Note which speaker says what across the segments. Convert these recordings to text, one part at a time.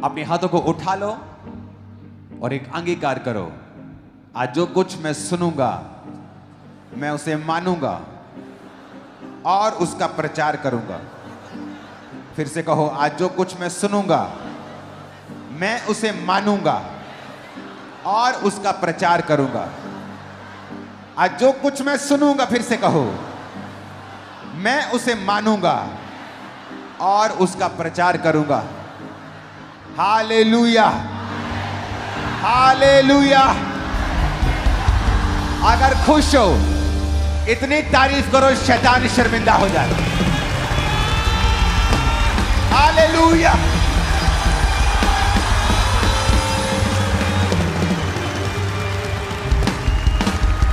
Speaker 1: अपने हाथों को उठा लो और एक अंगीकार करो, आज जो कुछ मैं सुनूंगा मैं उसे मानूंगा और उसका प्रचार करूंगा। फिर से कहो, आज जो कुछ मैं सुनूंगा मैं उसे मानूंगा और उसका प्रचार करूंगा। आज जो कुछ मैं सुनूंगा, फिर से कहो, मैं उसे मानूंगा और उसका प्रचार करूंगा। Hallelujah, hallelujah. अगर खुश हो इतनी तारीफ करो शैतान शर्मिंदा हो जाए। हालेलुया।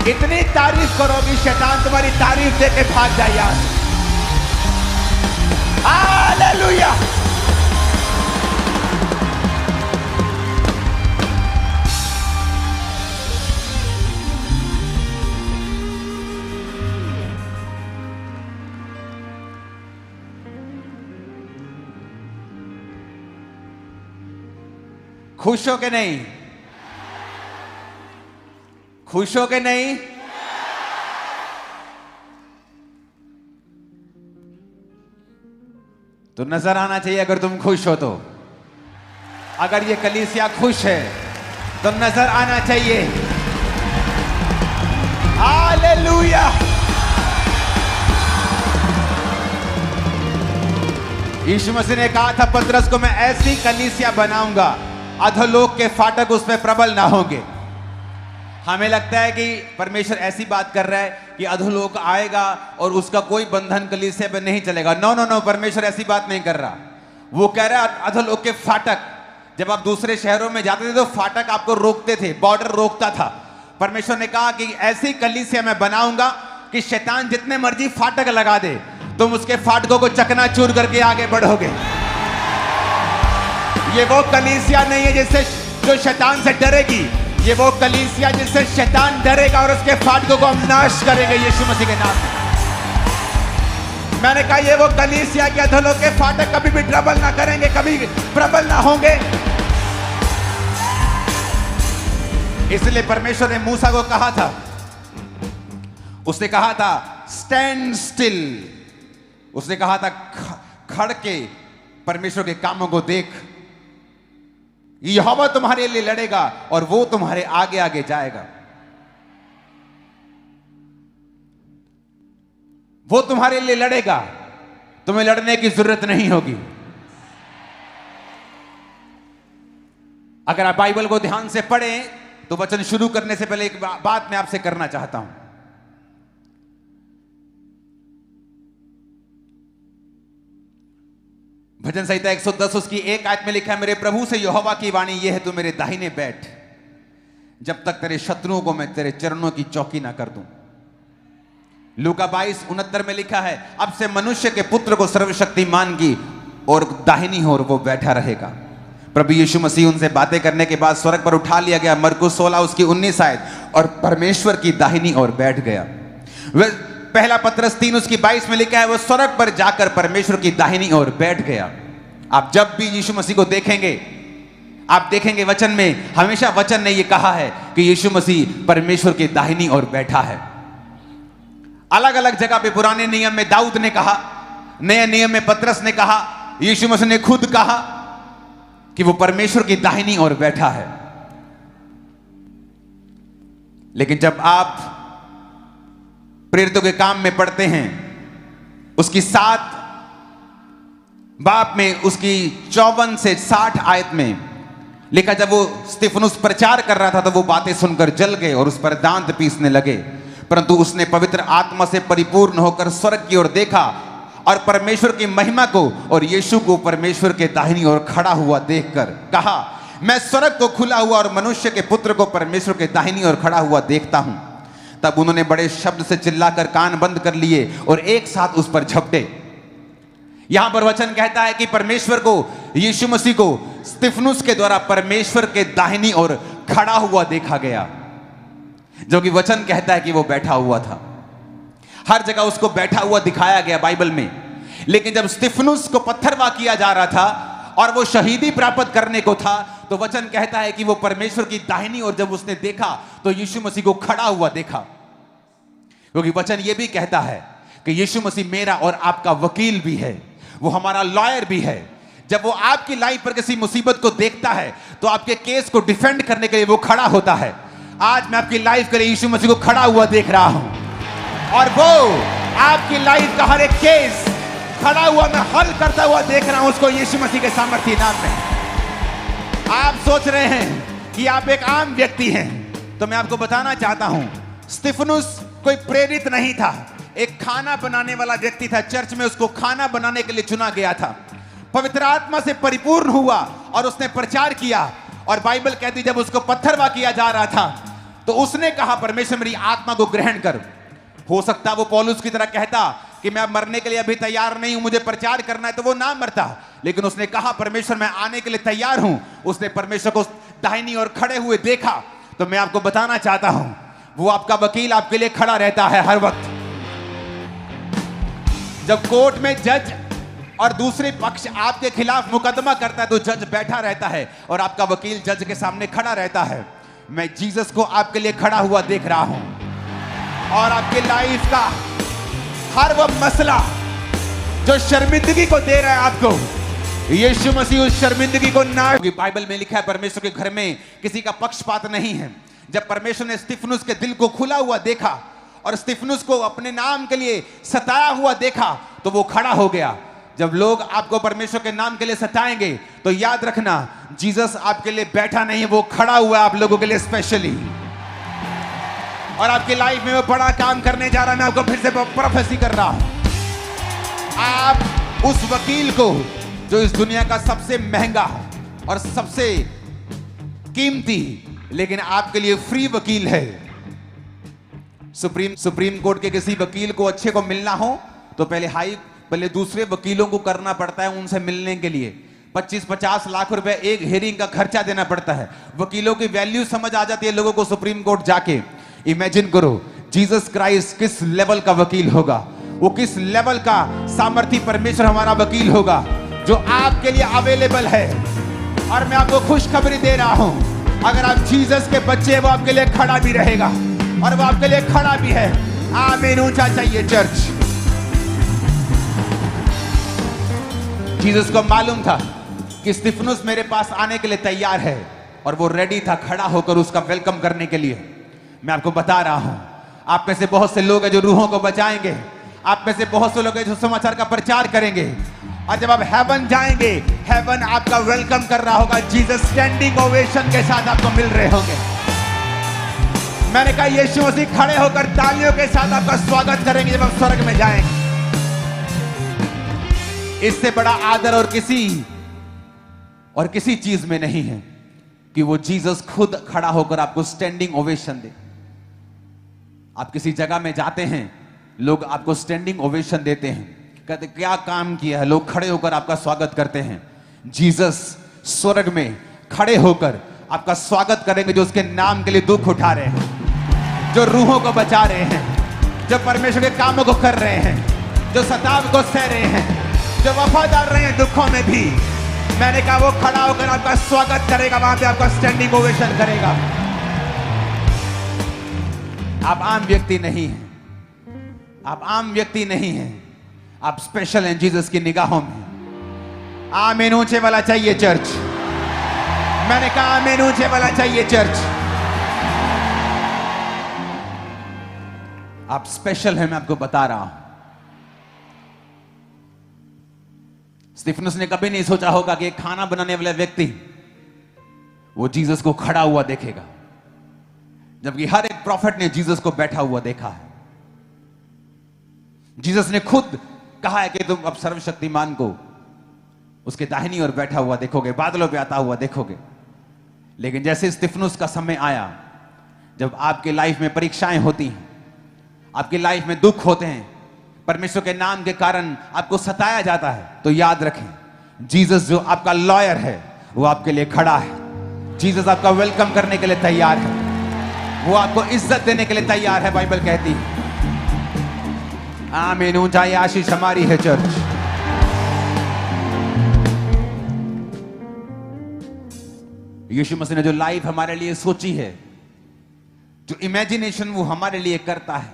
Speaker 1: इतनी तारीफ करो कि शैतान तुम्हारी तारीफ देके भाग जाए यार। हालेलुया। खुश हो के नहीं? खुश हो के नहीं? तो नजर आना चाहिए अगर तुम खुश हो तो। अगर ये कलीसिया खुश है तो नजर आना चाहिए। हालेलुया। यीशु मसीह ने कहा था पतरस को, मैं ऐसी कलीसिया बनाऊंगा अधोलोक के फाटक उस पर प्रबल ना होंगे। हमें लगता है कि परमेश्वर ऐसी बात कर रहा है कि अधोलोक आएगा और उसका कोई बंधन कलीसिया पे नहीं चलेगा। नो नो नो, परमेश्वर ऐसी बात नहीं कर रहा। वो कह रहा है अधोलोक के फाटक, जब आप दूसरे शहरों में जाते थे तो फाटक आपको रोकते थे, बॉर्डर रोकता था। परमेश्वर ने कहा कि ऐसी कलीसिया मैं बनाऊंगा कि शैतान जितने मर्जी फाटक लगा दे, तुम उसके फाटकों को चकनाचूर करके आगे बढ़ोगे। ये वो कलीसिया नहीं है जिससे जो शैतान से डरेगी, ये वो कलीसिया जिससे शैतान डरेगा और उसके फाटकों को हम नाश करेंगे यीशु मसीह के नाम में। मैंने कहा ये वो कलीसिया के अधोलोक के फाटक कभी भी ट्रबल ना करेंगे, कभी प्रबल ना होंगे। इसलिए परमेश्वर ने मूसा को कहा था, उसने कहा था स्टैंड स्टिल, उसने कहा था खड़ के परमेश्वर के कामों को देख। यहोवा तुम्हारे लिए लड़ेगा और वो तुम्हारे आगे आगे जाएगा। वो तुम्हारे लिए लड़ेगा, तुम्हें लड़ने की जरूरत नहीं होगी। अगर आप बाइबल को ध्यान से पढ़ें तो वचन शुरू करने से पहले एक बात मैं आपसे करना चाहता हूं। भजन संहिता 110 उसकी एक आयत में लिखा है, मेरे प्रभु से यहोवा की वाणी यह है, तू मेरे दाहिने बैठ जब तक तेरे शत्रुओं को मैं तेरे चरणों की चौकी ना कर दूं। लूका 22:69 में लिखा है, अब से मनुष्य के पुत्र को सर्वशक्तिमान की और दाहिनी ओर वो बैठा रहेगा। प्रभु यीशु मसीह उनसे बातें करने के बाद स्वर्ग पर उठा लिया गया, मरकुस 16 उसकी 19 आयत, और परमेश्वर की दाहिनी ओर बैठ गया। वह पहला पतरस 3 उसकी 22 में लिखा है, वो स्वर्ग पर जाकर परमेश्वर की दाहिनी ओर बैठ गया। आप जब भी यीशु मसीह को देखेंगे, आप देखेंगे वचन में हमेशा वचन ने यह कहा है कि यीशु मसीह परमेश्वर की दाहिनी ओर बैठा है। अलग अलग जगह पे पुराने नियम में दाऊद ने कहा, नए नियम में पतरस ने कहा, यीशु मसीह ने खुद कहा कि वो परमेश्वर की दाहिनी ओर बैठा है। लेकिन जब आप प्रेरितों के काम में पढ़ते हैं, उसकी 7 बाब में उसकी 54 से 60 आयत में लिखा, जब वो स्तिफनुस प्रचार कर रहा था तो वो बातें सुनकर जल गए और उस पर दांत पीसने लगे, परंतु उसने पवित्र आत्मा से परिपूर्ण होकर स्वर्ग की ओर देखा और परमेश्वर की महिमा को और यीशु को परमेश्वर के दाहिनी ओर खड़ा हुआ देखकर कहा, मैं स्वर्ग को खुला हुआ और मनुष्य के पुत्र को परमेश्वर के दाहिनी ओर खड़ा हुआ देखता हूं। तब उन्होंने बड़े शब्द से चिल्लाकर कान बंद कर लिए और एक साथ उस पर झपटे। यहां पर वचन कहता है कि परमेश्वर को, यीशु मसीह को स्तिफनुस के द्वारा परमेश्वर के दाहिनी ओर खड़ा हुआ देखा गया, जो कि वचन कहता है कि वो बैठा हुआ था। हर जगह उसको बैठा हुआ दिखाया गया बाइबल में। लेकिन जब स्तिफनुस को पत्थरवाह किया जा रहा था और वो शहीदी प्राप्त करने को था, तो वचन कहता है कि वो परमेश्वर की दाहिनी ओर जब उसने देखा तो यीशु मसीह को खड़ा हुआ देखा। क्योंकि वचन ये भी कहता है कि यीशु मसीह मेरा और आपका वकील भी है, वो हमारा लॉयर भी है। जब वो आपकी लाइफ पर किसी मुसीबत को देखता है तो आपके केस को डिफेंड करने के लिए वो खड़ा होता है। आज मैं आपकी लाइफ के लिए यीशु मसीह को खड़ा हुआ देख रहा हूं और वो आपकी लाइफ का हर एक केस खड़ा हुआ मैं हल करता हुआ देख रहा हूं, उसको यीशु मसीह के सामर्थ्य नाम में। आप सोच रहे हैं कि आप एक आम व्यक्ति हैं, तो मैं आपको बताना चाहता हूं, स्तिफनुस कोई प्रेरित नहीं था, एक खाना बनाने वाला व्यक्ति था। चर्च में उसको खाना बनाने के लिए चुना गया था। पवित्र आत्मा से परिपूर्ण हुआ और उसने प्रचार किया। और बाइबल कहती जब उसको पत्थरवा किया जा रहा था तो उसने कहा परमेश्वर मेरी आत्मा को ग्रहण कर। हो सकता वो पौलुस की तरह कहता कि मैं मरने के लिए अभी तैयार नहीं हूं, मुझे प्रचार करना है, तो वो ना मरता। लेकिन उसने कहा परमेश्वर मैं आने के लिए तैयार हूं। उसने परमेश्वर को दाहिनी ओर खड़े हुए देखा। तो मैं आपको बताना चाहता हूं वो आपका वकील आपके लिए खड़ा रहता है हर वक्त। जब कोर्ट में जज और दूसरे पक्ष आपके खिलाफ मुकदमा करता है तो जज बैठा रहता है और आपका वकील जज के सामने खड़ा रहता है। मैं जीसस को आपके लिए खड़ा हुआ देख रहा हूं और आपकी लाइफ का हर वो मसला जो शर्मिंदगी को दे रहा है आपको, यीशु मसीह उस शर्मिंदगी को ना। बाइबल में लिखा है परमेश्वर के घर में किसी का पक्षपात नहीं है। जब परमेश्वर ने स्तिफनुस के दिल को खुला हुआ देखा और स्तिफनुस को अपने नाम के लिए सताया हुआ देखा तो वो खड़ा हो गया। जब लोग आपको परमेश्वर के नाम के लिए सताएंगे तो याद रखना जीसस आपके लिए बैठा नहीं है, वो खड़ा हुआ है आप लोगों के लिए स्पेशली। और आपकी लाइफ में वो बड़ा काम करने जा रहा है। मैं आपको फिर से प्रोफेसी कर रहा हूं। आप उस वकील को जो इस दुनिया का सबसे महंगा और सबसे कीमती लेकिन आपके लिए फ्री वकील है। सुप्रीम कोर्ट के किसी वकील को अच्छे को मिलना हो तो पहले दूसरे वकीलों को करना पड़ता है उनसे मिलने के लिए। 25-50 लाख रुपए एक हेयरिंग का खर्चा देना पड़ता है। वकीलों की वैल्यू समझ आ जाती है लोगों को सुप्रीम कोर्ट जाके। इमेजिन करो जीसस क्राइस्ट किस लेवल का वकील होगा, वो किस लेवल का सामर्थी परमेश्वर हमारा वकील होगा जो आपके लिए अवेलेबल है। और मैं आपको खुशखबरी दे रहा हूं, अगर आप जीसस के बच्चे हैं वो आपके लिए खड़ा भी रहेगा और वो आपके लिए खड़ा भी है। आमीन। ऊंचा चाहिए चर्च। जीसस को मालूम था कि स्तिफनुस मेरे पास आने के लिए तैयार है और वो रेडी था खड़ा होकर उसका वेलकम करने के लिए। मैं आपको बता रहा हूं आप में से बहुत से लोग हैं जो रूहों को बचाएंगे, आप में से बहुत से लोग हैं जो समाचार का प्रचार करेंगे और जब आप हेवन जाएंगे हेवन आपका वेलकम कर रहा होगा। जीसस स्टैंडिंग ओवेशन के साथ आपको मिल रहे होंगे। मैंने कहा यीशु मसीह खड़े होकर तालियों के साथ आपका स्वागत करेंगे जब आप स्वर्ग में जाएंगे। इससे बड़ा आदर और किसी चीज में नहीं है कि वो जीसस खुद खड़ा होकर आपको स्टैंडिंग ओवेशन दे। आप किसी जगह में जाते हैं लोग आपको स्टैंडिंग ओवेशन देते हैं, कहते क्या काम किया है, लोग खड़े होकर आपका स्वागत करते हैं। जीसस स्वर्ग में खड़े होकर आपका स्वागत करेंगे जो उसके नाम के लिए दुख उठा रहे हैं, जो रूहों को बचा रहे हैं, जो परमेश्वर के कामों को कर रहे हैं, जो सताव को सह रहे हैं, जो वफादार रहे हैं दुखों में भी। मैंने कहा वो खड़ा होकर आपका स्वागत करेगा, वहां पे आपका स्टैंडिंग ओवेशन करेगा। आप आम व्यक्ति नहीं हैं, आप आम व्यक्ति नहीं हैं, आप स्पेशल हैं जीसस की निगाहों में। आमीन। ऊंचे वाला चाहिए चर्च। मैंने कहा आमीन। ऊंचे वाला चाहिए चर्च। आप स्पेशल हैं, मैं आपको बता रहा हूं। स्तिफनुस ने कभी नहीं सोचा होगा कि एक खाना बनाने वाला व्यक्ति वो जीसस को खड़ा हुआ देखेगा, जबकि हर एक प्रॉफिट ने जीसस को बैठा हुआ देखा है। जीसस ने खुद कहा है कि तुम अब सर्वशक्तिमान को उसके दाहिनी ओर बैठा हुआ देखोगे, बादलों पे आता हुआ देखोगे। लेकिन जैसे स्तिफनुस का समय आया, जब आपके लाइफ में परीक्षाएं होती हैं, आपकी लाइफ में दुख होते हैं, परमेश्वर के नाम के कारण आपको सताया जाता है, तो याद रखें जीसस जो आपका लॉयर है वो आपके लिए खड़ा है। जीसस आपका वेलकम करने के लिए तैयार है, वो आपको इज्जत देने के लिए तैयार है। बाइबल कहती है। आमीन। ऊंचाई आशीष हमारी है चर्च। यीशु मसीह ने जो लाइफ हमारे लिए सोची है, जो इमेजिनेशन वो हमारे लिए करता है,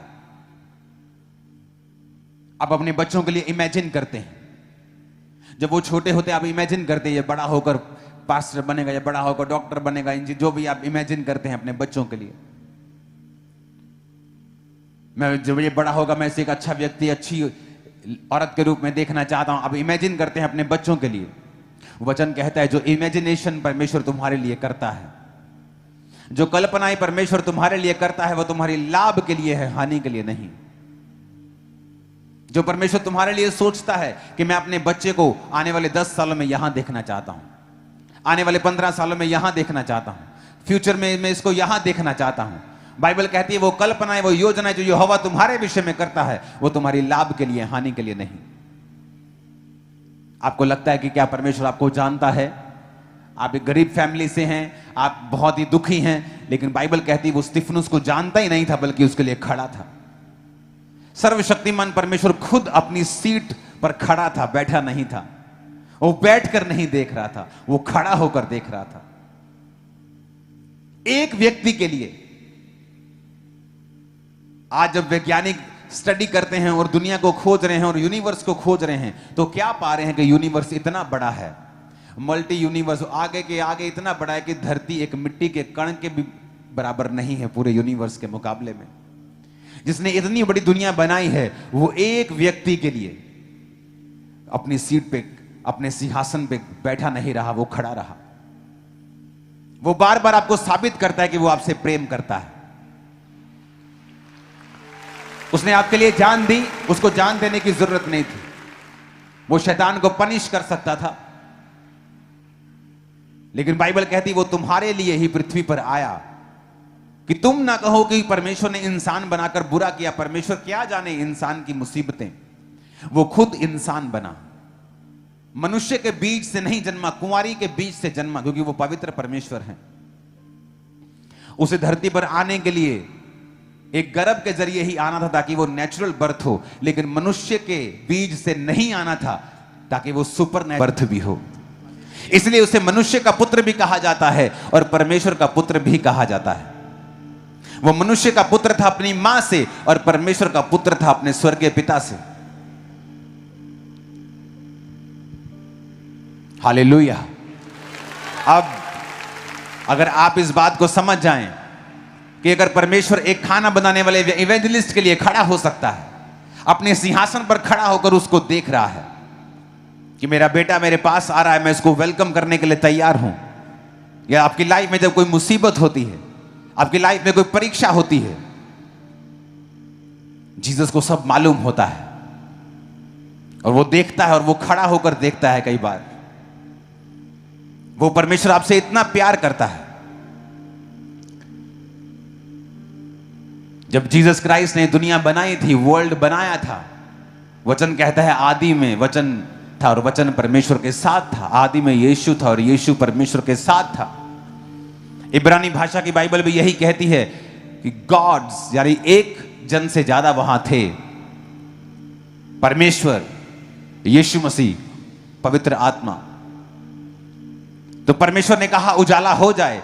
Speaker 1: आप अपने बच्चों के लिए इमेजिन करते हैं। जब वो छोटे होते आप इमेजिन करते हैं ये बड़ा होकर पास्टर बनेगा, या बड़ा होकर डॉक्टर बनेगा, जो भी आप इमेजिन करते हैं अपने बच्चों के लिए। मैं जब ये बड़ा होगा मैं इसे एक अच्छा व्यक्ति, अच्छी औरत के रूप में देखना चाहता हूं, आप इमेजिन करते हैं अपने बच्चों के लिए। वचन कहता है जो इमेजिनेशन परमेश्वर तुम्हारे लिए करता है, जो कल्पनाएं परमेश्वर तुम्हारे लिए करता है, वो तुम्हारी लाभ के लिए है, हानि के लिए नहीं। जो परमेश्वर तुम्हारे लिए सोचता है कि मैं अपने बच्चे को आने वाले 10 सालों में यहां देखना चाहता हूं, आने वाले 15 सालों में यहां देखना चाहता हूं, फ्यूचर में मैं इसको यहां देखना चाहता हूं। बाइबल कहती है वो कल्पनाएं, वो योजनाएं जो यहोवा तुम्हारे विषय में करता है, वो तुम्हारी लाभ के लिए, हानि के लिए नहीं। आपको लगता है कि क्या परमेश्वर आपको जानता है? आप एक गरीब फैमिली से हैं, आप बहुत ही दुखी हैं, लेकिन बाइबल कहती है वो स्तिफनुस को जानता ही नहीं था, बल्कि उसके लिए खड़ा था। सर्वशक्तिमान परमेश्वर खुद अपनी सीट पर खड़ा था, बैठा नहीं था। वो बैठकर नहीं देख रहा था, वो खड़ा होकर देख रहा था। एक व्यक्ति के लिए आज जब वैज्ञानिक स्टडी करते हैं और दुनिया को खोज रहे हैं और यूनिवर्स को खोज रहे हैं, तो क्या पा रहे हैं कि यूनिवर्स इतना बड़ा है, मल्टी यूनिवर्स, आगे के आगे इतना बड़ा है कि धरती एक मिट्टी के कण के भी बराबर नहीं है पूरे यूनिवर्स के मुकाबले में। जिसने इतनी बड़ी दुनिया बनाई है, वो एक व्यक्ति के लिए अपनी सीट पे, अपने सिंहासन पे बैठा नहीं रहा, वो खड़ा रहा। वो बार बार आपको साबित करता है कि वो आपसे प्रेम करता है। उसने आपके लिए जान दी, उसको जान देने की जरूरत नहीं थी। वो शैतान को पनिश कर सकता था, लेकिन बाइबल कहती वो तुम्हारे लिए ही पृथ्वी पर आया, कि तुम ना कहो कि परमेश्वर ने इंसान बनाकर बुरा किया। परमेश्वर क्या जाने इंसान की मुसीबतें, वो खुद इंसान बना। मनुष्य के बीज से नहीं जन्मा, कुंवारी के बीज से जन्मा, क्योंकि वो पवित्र परमेश्वर है। उसे धरती पर आने के लिए एक गर्भ के जरिए ही आना था, ताकि वो नेचुरल बर्थ हो, लेकिन मनुष्य के बीज से नहीं आना था, ताकि वो सुपर बर्थ भी हो। इसलिए उसे मनुष्य का पुत्र भी कहा जाता है और परमेश्वर का पुत्र भी कहा जाता है। वो मनुष्य का पुत्र था अपनी मां से, और परमेश्वर का पुत्र था अपने स्वर्गीय पिता से। हालेलुया। अब अगर आप इस बात को समझ जाएं कि अगर परमेश्वर एक खाना बनाने वाले इवेंजलिस्ट के लिए खड़ा हो सकता है, अपने सिंहासन पर खड़ा होकर उसको देख रहा है कि मेरा बेटा मेरे पास आ रहा है, मैं इसको वेलकम करने के लिए तैयार हूं। या आपकी लाइफ में जब कोई मुसीबत होती है, आपकी लाइफ में कोई परीक्षा होती है, जीसस को सब मालूम होता है और वो देखता है, और वो खड़ा होकर देखता है। कई बार वो परमेश्वर आपसे इतना प्यार करता है। जब जीसस क्राइस्ट ने दुनिया बनाई थी, वर्ल्ड बनाया था, वचन कहता है आदि में वचन था और वचन परमेश्वर के साथ था। आदि में यीशु था और यीशु परमेश्वर के साथ था। इब्रानी भाषा की बाइबल भी यही कहती है कि गॉड्स, यानी एक जन से ज्यादा वहां थे। परमेश्वर, यीशु मसीह, पवित्र आत्मा। तो परमेश्वर ने कहा उजाला हो जाए,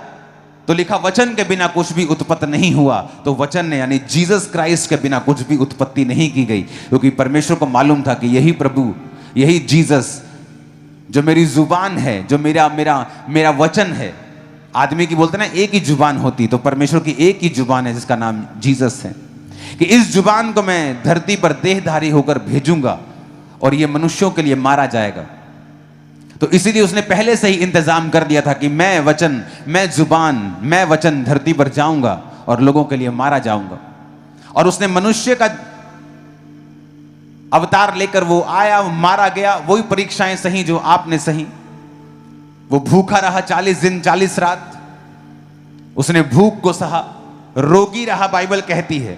Speaker 1: तो लिखा वचन के बिना कुछ भी उत्पत्ति नहीं हुआ। तो वचन ने, यानी जीसस क्राइस्ट के बिना कुछ भी उत्पत्ति नहीं की गई, क्योंकि परमेश्वर को मालूम था कि यही प्रभु, यही जीसस जो मेरी जुबान है, जो मेरा वचन है। आदमी की बोलते ना एक ही जुबान होती, तो परमेश्वर की एक ही जुबान है जिसका नाम जीसस है, कि इस जुबान को मैं धरती पर देहधारी होकर भेजूंगा और ये मनुष्यों के लिए मारा जाएगा। तो इसीलिए उसने पहले से ही इंतजाम कर दिया था कि मैं वचन धरती पर जाऊंगा और लोगों के लिए मारा जाऊंगा। और उसने मनुष्य का अवतार लेकर वो आया, मारा गया, वही परीक्षाएं सही जो आपने सही। वो भूखा रहा 40 दिन 40 रात, उसने भूख को सहा, रोगी रहा। बाइबल कहती है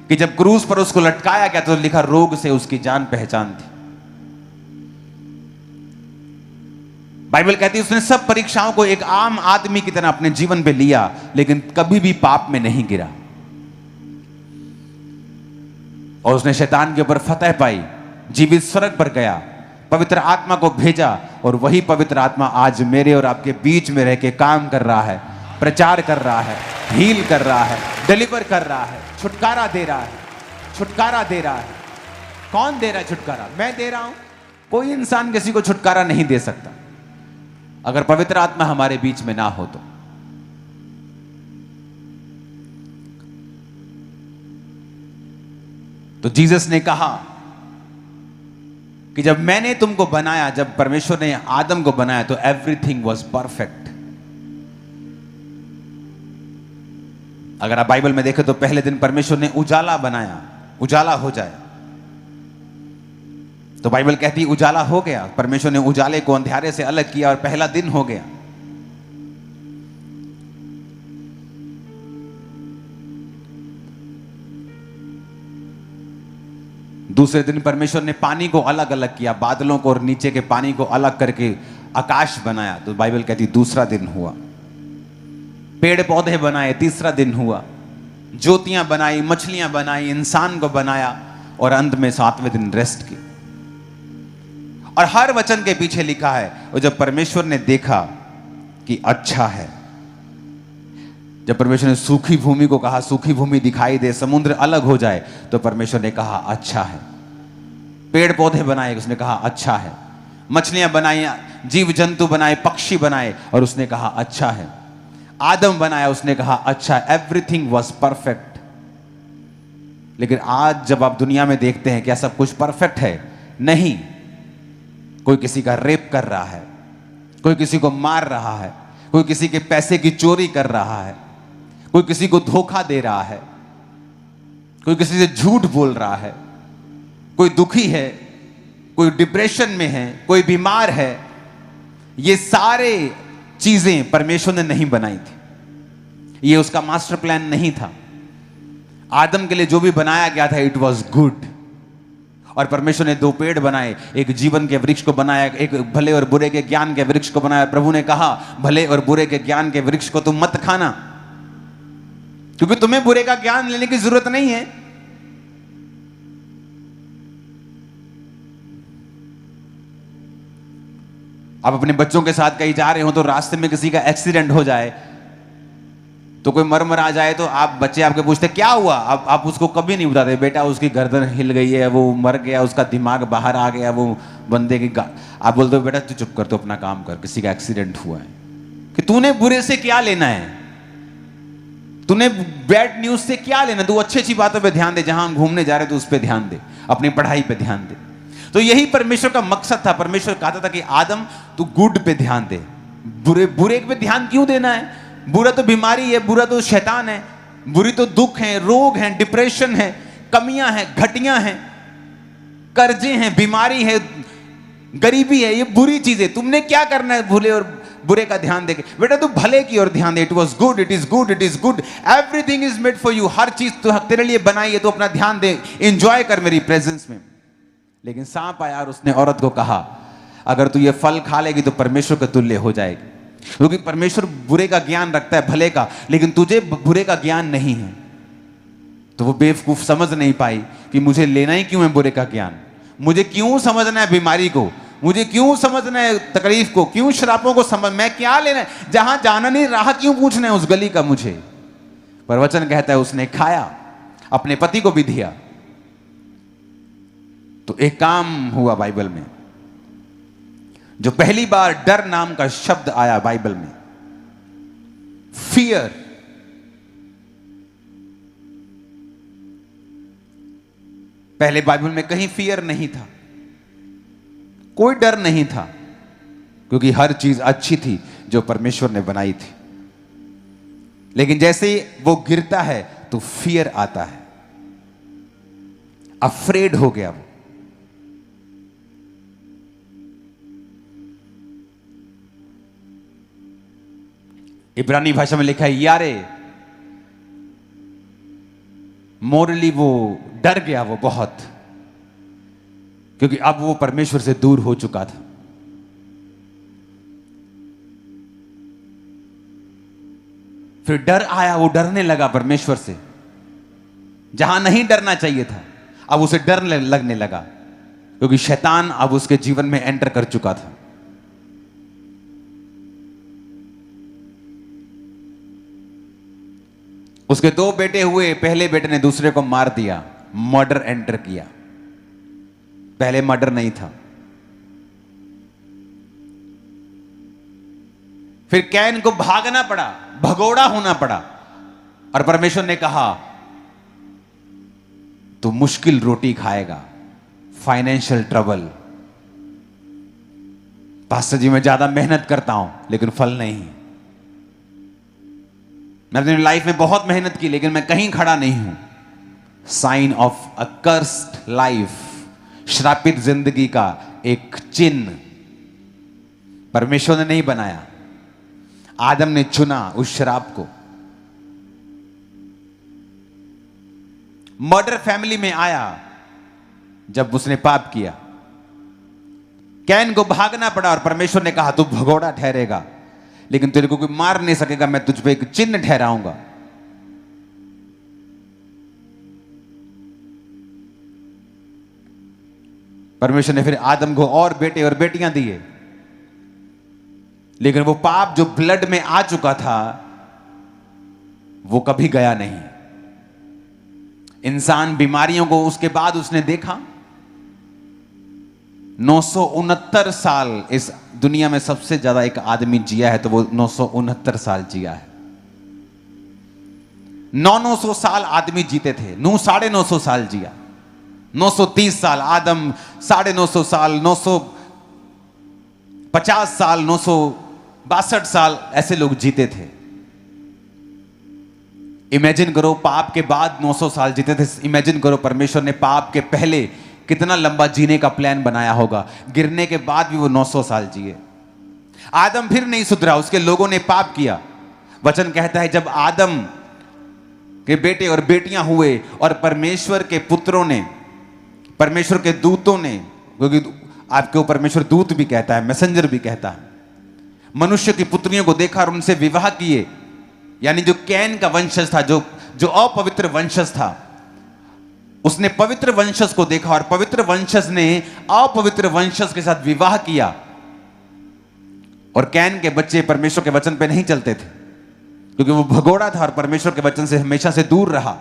Speaker 1: कि जब क्रूस पर उसको लटकाया गया तो लिखा रोग से उसकी जान पहचान थी। बाइबल कहती है उसने सब परीक्षाओं को एक आम आदमी की तरह अपने जीवन पे लिया, लेकिन कभी भी पाप में नहीं गिरा। और उसने शैतान के ऊपर फतह पाई, जीवित स्वर्ग पर गया, पवित्र आत्मा को भेजा और वही पवित्र आत्मा आज मेरे और आपके बीच में रह के काम कर रहा है, प्रचार कर रहा है, हील कर रहा है, डिलीवर कर रहा है, छुटकारा दे रहा है, छुटकारा दे रहा है। कौन दे रहा है छुटकारा? मैं दे रहा हूं। कोई इंसान किसी को छुटकारा नहीं दे सकता अगर पवित्र आत्मा हमारे बीच में ना हो तो जीसस ने कहा कि जब मैंने तुमको बनाया, जब परमेश्वर ने आदम को बनाया तो एवरीथिंग वॉज परफेक्ट। अगर आप बाइबल में देखें तो पहले दिन परमेश्वर ने उजाला बनाया, उजाला हो जाए, तो बाइबल कहती है उजाला हो गया। परमेश्वर ने उजाले को अंधेरे से अलग किया और पहला दिन हो गया। दूसरे दिन परमेश्वर ने पानी को अलग अलग किया, बादलों को और नीचे के पानी को अलग करके आकाश बनाया, तो बाइबल कहती दूसरा दिन हुआ। पेड़ पौधे बनाए, तीसरा दिन हुआ। ज्योतियां बनाई, मछलियां बनाई, इंसान को बनाया और अंत में सातवें दिन रेस्ट की। और हर वचन के पीछे लिखा है, और जब परमेश्वर ने देखा कि अच्छा है, जब परमेश्वर ने सूखी भूमि को कहा सूखी भूमि दिखाई दे, समुद्र अलग हो जाए, तो परमेश्वर ने कहा अच्छा है। पेड़ पौधे बनाए, उसने कहा अच्छा है। मछलियां बनाई, जीव जंतु बनाए, पक्षी बनाए, और उसने कहा अच्छा है। आदम बनाया, उसने कहा अच्छा। Everything was perfect. लेकिन आज जब आप दुनिया में देखते हैं क्या सब कुछ परफेक्ट है? नहीं। कोई किसी का रेप कर रहा है, कोई किसी को मार रहा है, कोई किसी के पैसे की चोरी कर रहा है, कोई किसी को धोखा दे रहा है, कोई किसी से झूठ बोल रहा है, कोई दुखी है, कोई डिप्रेशन में है, कोई बीमार है। ये सारे चीजें परमेश्वर ने नहीं बनाई थी, ये उसका मास्टर प्लान नहीं था। आदम के लिए जो भी बनाया गया था इट वॉज गुड। और परमेश्वर ने दो पेड़ बनाए, एक जीवन के वृक्ष को बनाया, एक भले और बुरे के ज्ञान के वृक्ष को बनाया। प्रभु ने कहा भले और बुरे के ज्ञान के वृक्ष को तुम मत खाना, क्योंकि तुम्हें बुरे का ज्ञान लेने की जरूरत नहीं है। आप अपने बच्चों के साथ कहीं जा रहे हो तो रास्ते में किसी का एक्सीडेंट हो जाए, तो कोई मर आ जाए, तो आप बच्चे आपके पूछते क्या हुआ, आप उसको कभी नहीं बताते बेटा उसकी गर्दन हिल गई है, वो मर गया, उसका दिमाग बाहर आ गया, वो बंदे की आप बोलते हो बेटा तू चुप कर, तो अपना काम कर, किसी का एक्सीडेंट हुआ है। कि तूने बुरे से क्या लेना है, तूने बैड न्यूज से क्या लेना, तू अच्छी अच्छी बातों पे ध्यान दे, जहां घूमने जा रहे तो उस पर ध्यान दे, अपनी पढ़ाई पे ध्यान दे। तो यही परमेश्वर का मकसद था। परमेश्वर कहता था कि आदम तू गुड पे ध्यान दे, बुरे पे ध्यान क्यों देना है? बुरा तो बीमारी है, बुरा तो शैतान है, बुरी तो दुख है, रोग है, डिप्रेशन है, कमियां हैं, घटियां हैं, कर्जे हैं, बीमारी है, गरीबी है, ये बुरी चीजें। तुमने क्या करना है भूले और बुरे का ध्यान देके? बेटा तू भले की ओर ध्यान दे। It was good, it is good, it is good, everything is made for you. हर चीज तो तेरे लिए बनाई है, तो अपना ध्यान दे, एंजॉय कर मेरी प्रेजेंस में। लेकिन सांप आया और उसने औरत को कहा अगर तू ये फल खा लेगी तो परमेश्वर के तुल्य हो जाएगी, क्योंकि परमेश्वर बुरे का ज्ञान रखता है, भले का, लेकिन तुझे बुरे का ज्ञान नहीं है। तो वो बेवकूफ समझ नहीं पाई कि मुझे लेना ही क्यों है बुरे का ज्ञान, मुझे क्यों समझना है बीमारी को, मुझे क्यों समझना है तकलीफ को, क्यों श्रापों को समझ, मैं क्या लेना है, जहां जाना नहीं राह क्यों पूछना है उस गली का मुझे। पर वचन कहता है उसने खाया, अपने पति को भी दिया। तो एक काम हुआ बाइबल में, जो पहली बार डर नाम का शब्द आया बाइबल में, फियर। पहले बाइबल में कहीं फियर नहीं था, कोई डर नहीं था, क्योंकि हर चीज अच्छी थी जो परमेश्वर ने बनाई थी। लेकिन जैसे ही वो गिरता है तो फियर आता है, अफ्रेड हो गया वो। इब्रानी भाषा में लिखा है यारे, मोरली वो डर गया वो बहुत, क्योंकि अब वो परमेश्वर से दूर हो चुका था। फिर डर आया, वो डरने लगा परमेश्वर से, जहां नहीं डरना चाहिए था अब उसे डर लगने लगा। क्योंकि शैतान अब उसके जीवन में एंटर कर चुका था। उसके 2 बेटे हुए, पहले बेटे ने दूसरे को मार दिया, मर्डर एंटर किया। पहले मर्डर नहीं था। फिर कैन को भागना पड़ा, भगोड़ा होना पड़ा, और परमेश्वर ने कहा तू मुश्किल रोटी खाएगा, फाइनेंशियल ट्रबल। पास्टर जी मैं ज्यादा मेहनत करता हूं लेकिन फल नहीं। मैं अपनी लाइफ में बहुत मेहनत की लेकिन मैं कहीं खड़ा नहीं हूं। Sign of a cursed life, श्रापित जिंदगी का एक चिन्ह परमेश्वर ने नहीं बनाया, आदम ने चुना उस शराब को। मर्डर फैमिली में आया जब उसने पाप किया। कैन को भागना पड़ा और परमेश्वर ने कहा तू भगोड़ा ठहरेगा, लेकिन तेरे को कोई मार नहीं सकेगा, मैं तुझ पे एक चिन्ह ठहराऊंगा। परमेश्वर ने फिर आदम को और बेटे और बेटियां दिए, लेकिन वो पाप जो ब्लड में आ चुका था वो कभी गया नहीं। इंसान बीमारियों को उसके बाद उसने देखा। 969 साल इस दुनिया में सबसे ज्यादा एक आदमी जिया है, तो वो 969 साल जिया है। 900 साल आदमी जीते थे, 950 साल जिया। 930 साल आदम, 950 साल, 950 साल, 962 साल ऐसे लोग जीते थे। इमेजिन करो पाप के बाद 900 साल जीते थे। इमेजिन करो परमेश्वर ने पाप के पहले कितना लंबा जीने का प्लान बनाया होगा। गिरने के बाद भी वो 900 साल जिए। आदम फिर नहीं सुधरा, उसके लोगों ने पाप किया। वचन कहता है जब आदम के बेटे और बेटियां हुए और परमेश्वर के पुत्रों ने, परमेश्वर के दूतों ने, क्योंकि आपको परमेश्वर दूत भी कहता है, मैसेंजर भी कहता है, मनुष्य की पुत्रियों को देखा और उनसे विवाह किए। यानी जो कैन का वंशज था, जो अपवित्र वंशज था, उसने पवित्र वंशज को देखा और पवित्र वंशज ने अपवित्र वंशज के साथ विवाह किया। और कैन के बच्चे परमेश्वर के वचन पे नहीं चलते थे, क्योंकि वो भगोड़ा था और परमेश्वर के वचन से हमेशा से दूर रहा,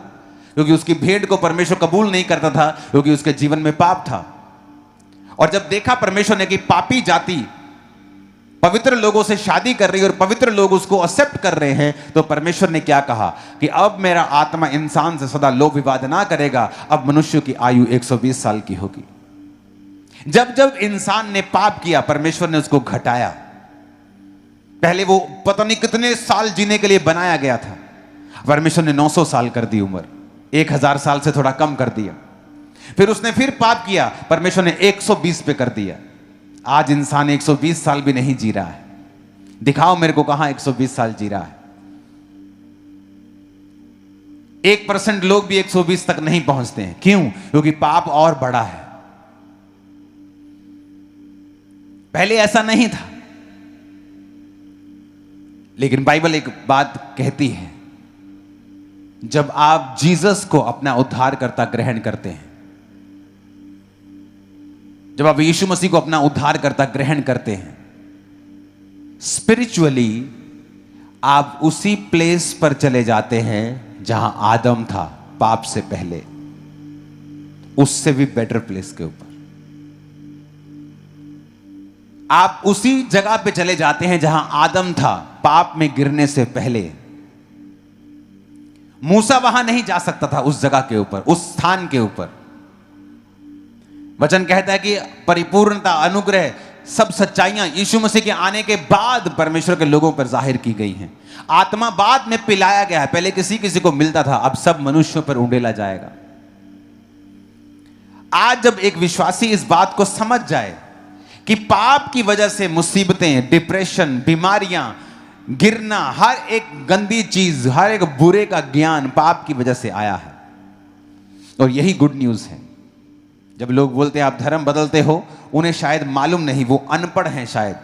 Speaker 1: क्योंकि उसकी भेंट को परमेश्वर कबूल नहीं करता था, क्योंकि उसके जीवन में पाप था। और जब देखा परमेश्वर ने कि पापी जाति पवित्र लोगों से शादी कर रही है और पवित्र लोग उसको एक्सेप्ट कर रहे हैं, तो परमेश्वर ने क्या कहा कि अब मेरा आत्मा इंसान से सदा लोभ विवाद ना करेगा, अब मनुष्य की आयु 120 साल की होगी। जब जब इंसान ने पाप किया परमेश्वर ने उसको घटाया। पहले वो पता नहीं कितने साल जीने के लिए बनाया गया था, परमेश्वर ने 900 साल कर दी उम्र, 1000 साल से थोड़ा कम कर दिया। फिर उसने फिर पाप किया, परमेश्वर ने 120 पे कर दिया। आज इंसान 120 साल भी नहीं जी रहा है। दिखाओ मेरे को कहां 120 साल जी रहा है। 1% लोग भी 120 तक नहीं पहुंचते हैं। क्यों? क्योंकि पाप और बड़ा है। पहले ऐसा नहीं था। लेकिन बाइबल एक बात कहती है, जब आप जीसस को अपना उद्धारकर्ता ग्रहण करते हैं, जब आप यीशु मसीह को अपना उद्धारकर्ता ग्रहण करते हैं, स्पिरिचुअली आप उसी प्लेस पर चले जाते हैं जहां आदम था पाप से पहले, उससे भी बेटर प्लेस के ऊपर। आप उसी जगह पे चले जाते हैं जहां आदम था पाप में गिरने से पहले। मूसा वहां नहीं जा सकता था, उस जगह के ऊपर, उस स्थान के ऊपर। वचन कहता है कि परिपूर्णता, अनुग्रह, सब सच्चाइयां यीशु मसीह के आने के बाद परमेश्वर के लोगों पर जाहिर की गई हैं। आत्मा बाद में पिलाया गया है, पहले किसी किसी को मिलता था, अब सब मनुष्यों पर उंडेला जाएगा। आज जब एक विश्वासी इस बात को समझ जाए कि पाप की वजह से मुसीबतें, डिप्रेशन, बीमारियां, गिरना, हर एक गंदी चीज, हर एक बुरे का ज्ञान पाप की वजह से आया है, और यही गुड न्यूज है। जब लोग बोलते हैं आप धर्म बदलते हो, उन्हें शायद मालूम नहीं, वो अनपढ़ हैं शायद।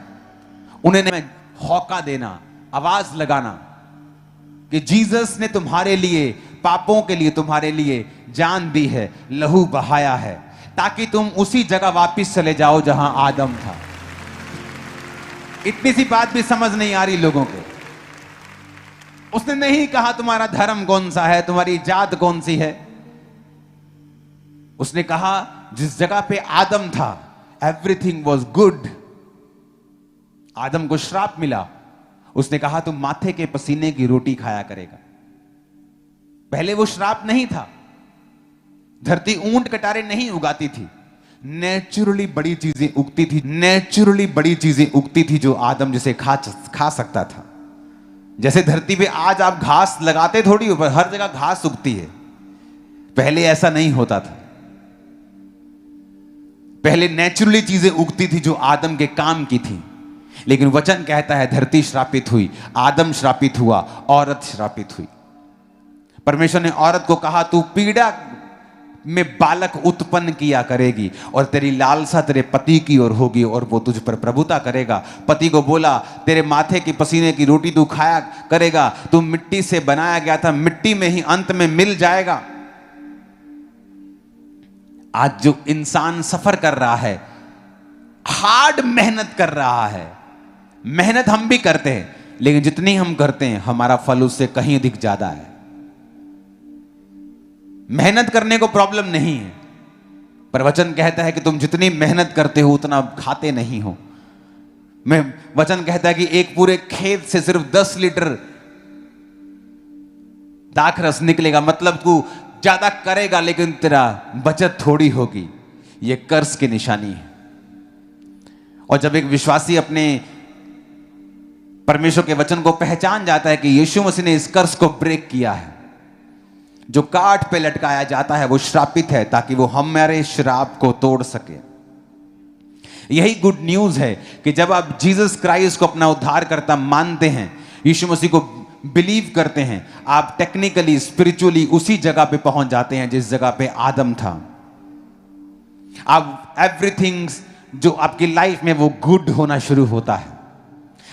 Speaker 1: उन्हें हौका देना, आवाज लगाना कि जीसस ने तुम्हारे लिए, पापों के लिए तुम्हारे लिए जान दी है, लहू बहाया है, ताकि तुम उसी जगह वापस चले जाओ जहां आदम था। इतनी सी बात भी समझ नहीं आ रही लोगों को। उसने नहीं कहा तुम्हारा धर्म कौन सा है, तुम्हारी जात कौन सी है। उसने कहा जिस जगह पे आदम था एवरीथिंग वॉज गुड। आदम को श्राप मिला, उसने कहा तुम माथे के पसीने की रोटी खाया करेगा। पहले वो श्राप नहीं था। धरती ऊंट कटारे नहीं उगाती थी, नेचुरली बड़ी चीजें उगती थी। नेचुरली बड़ी चीजें उगती थी जो आदम जिसे खा सकता था। जैसे धरती पे आज आप घास लगाते थोड़ी ऊपर, हर जगह घास उगती है। पहले ऐसा नहीं होता था। पहले नेचुरली चीजें उगती थी जो आदम के काम की थी। लेकिन वचन कहता है धरती श्रापित हुई, आदम श्रापित हुआ, औरत श्रापित हुई। परमेश्वर ने औरत को कहा तू पीड़ा में बालक उत्पन्न किया करेगी और तेरी लालसा तेरे पति की ओर होगी और वो तुझ पर प्रभुता करेगा। पति को बोला तेरे माथे की पसीने की रोटी तू खाया करेगा, तू मिट्टी से बनाया गया था, मिट्टी में ही अंत में मिल जाएगा। आज जो इंसान सफर कर रहा है, हार्ड मेहनत कर रहा है, मेहनत हम भी करते हैं, लेकिन जितनी हम करते हैं हमारा फल उससे कहीं अधिक ज्यादा है। मेहनत करने को प्रॉब्लम नहीं है, पर वचन कहता है कि तुम जितनी मेहनत करते हो उतना खाते नहीं हो। वचन कहता है कि एक पूरे खेत से सिर्फ 10 लीटर दाखरस निकलेगा, मतलब तू ज्यादा करेगा लेकिन तेरा बचत थोड़ी होगी। यह कर्ज की निशानी है। और जब एक विश्वासी अपने परमेश्वर के वचन को पहचान जाता है कि यीशु मसीह ने इस कर्ज को ब्रेक किया है, जो काठ पे लटकाया जाता है वो श्रापित है ताकि वो हमारे श्राप को तोड़ सके। यही गुड न्यूज है कि जब आप जीसस क्राइस्ट को अपना उद्धारकर्ता मानते हैं, यीशु मसीह को बिलीव करते हैं, आप टेक्निकली स्पिरिचुअली उसी जगह पे पहुंच जाते हैं जिस जगह पे आदम था। आप एवरीथिंग जो आपकी लाइफ में वो गुड होना शुरू होता है।